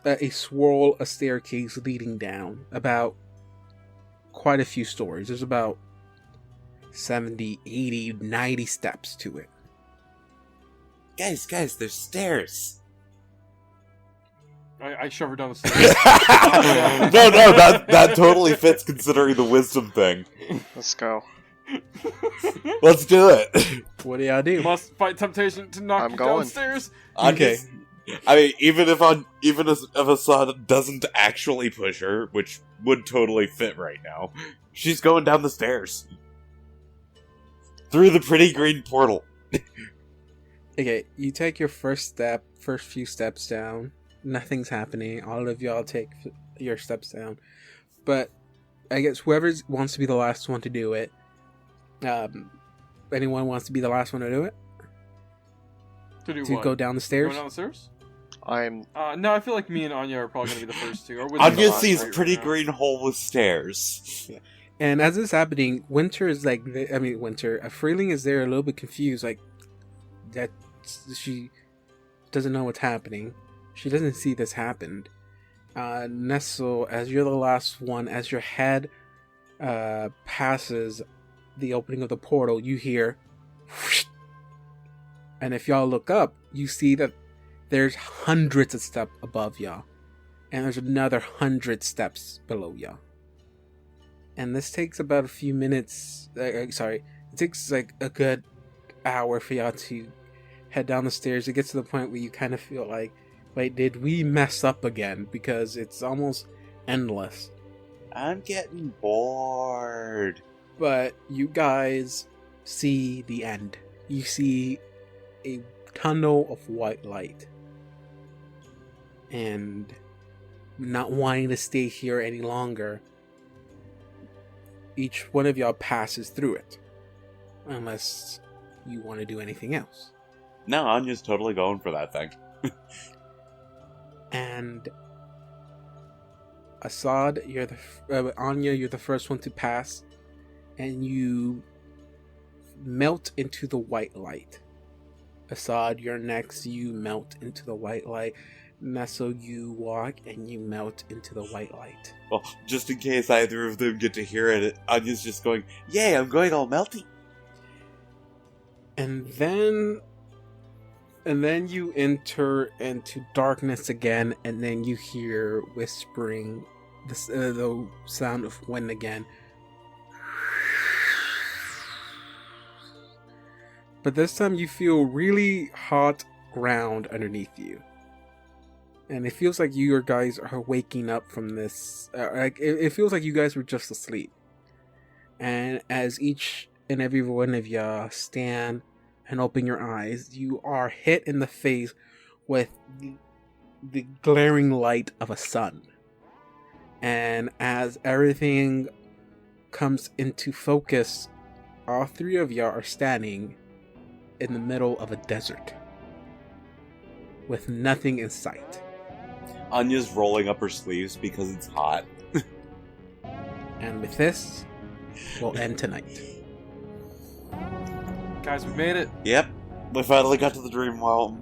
A staircase leading down about quite a few stories. There's about 70, 80, 90 steps to it. Guys, there's stairs. I shove her down the stairs. no, that totally fits considering the wisdom thing. Let's go. Let's do it. What do y'all do? Must fight temptation to knock I'm you going. downstairs. Okay. I mean, even if Assad doesn't actually push her, which would totally fit right now, she's going down the stairs. Through the pretty green portal. Okay, you take your first few steps down. Nothing's happening. All of y'all take your steps down. But I guess whoever wants to be the last one to do it. Anyone wants to be the last one to do it? To do To what? go down the Go stairs? down the stairs? I'm. No, I feel like me and Anya are probably gonna be the first two. Or we'll be the Anya last sees right pretty now. green hole with stairs. And as this is happening, Winter is like, Freeling is there a little bit confused, like, that she doesn't know what's happening. She doesn't see this happened. Nestle, as you're the last one, as your head passes the opening of the portal, you hear whoosh, and if y'all look up, you see that there's hundreds of steps above y'all, and there's another 100 steps below y'all. And this takes about a few minutes. It takes like a good hour for y'all to head down the stairs. It gets to the point where you kind of feel like, wait, did we mess up again? Because it's almost endless. I'm getting bored. But you guys see the end. You see a tunnel of white light. And not wanting to stay here any longer, each one of y'all passes through it. Unless you want to do anything else. No, Anya's totally going for that thing. And Assad, Anya, you're the first one to pass, and you melt into the white light. Assad, you're next. You melt into the white light. Nestle, you walk and you melt into the white light. Well, just in case either of them get to hear it, Anya's just going, "Yay, I'm going all melty." And then you enter into darkness again, and then you hear whispering, the sound of wind again. But this time you feel really hot ground underneath you. And it feels like you guys are waking up from this. It feels like you guys were just asleep. And as each and every one of you stand and open your eyes, you are hit in the face with the glaring light of a sun. And as everything comes into focus, all three of you are standing in the middle of a desert with nothing in sight. Anya's rolling up her sleeves because it's hot. And with this, we'll end tonight. Guys, we made it. Yep, we finally got to the dream world.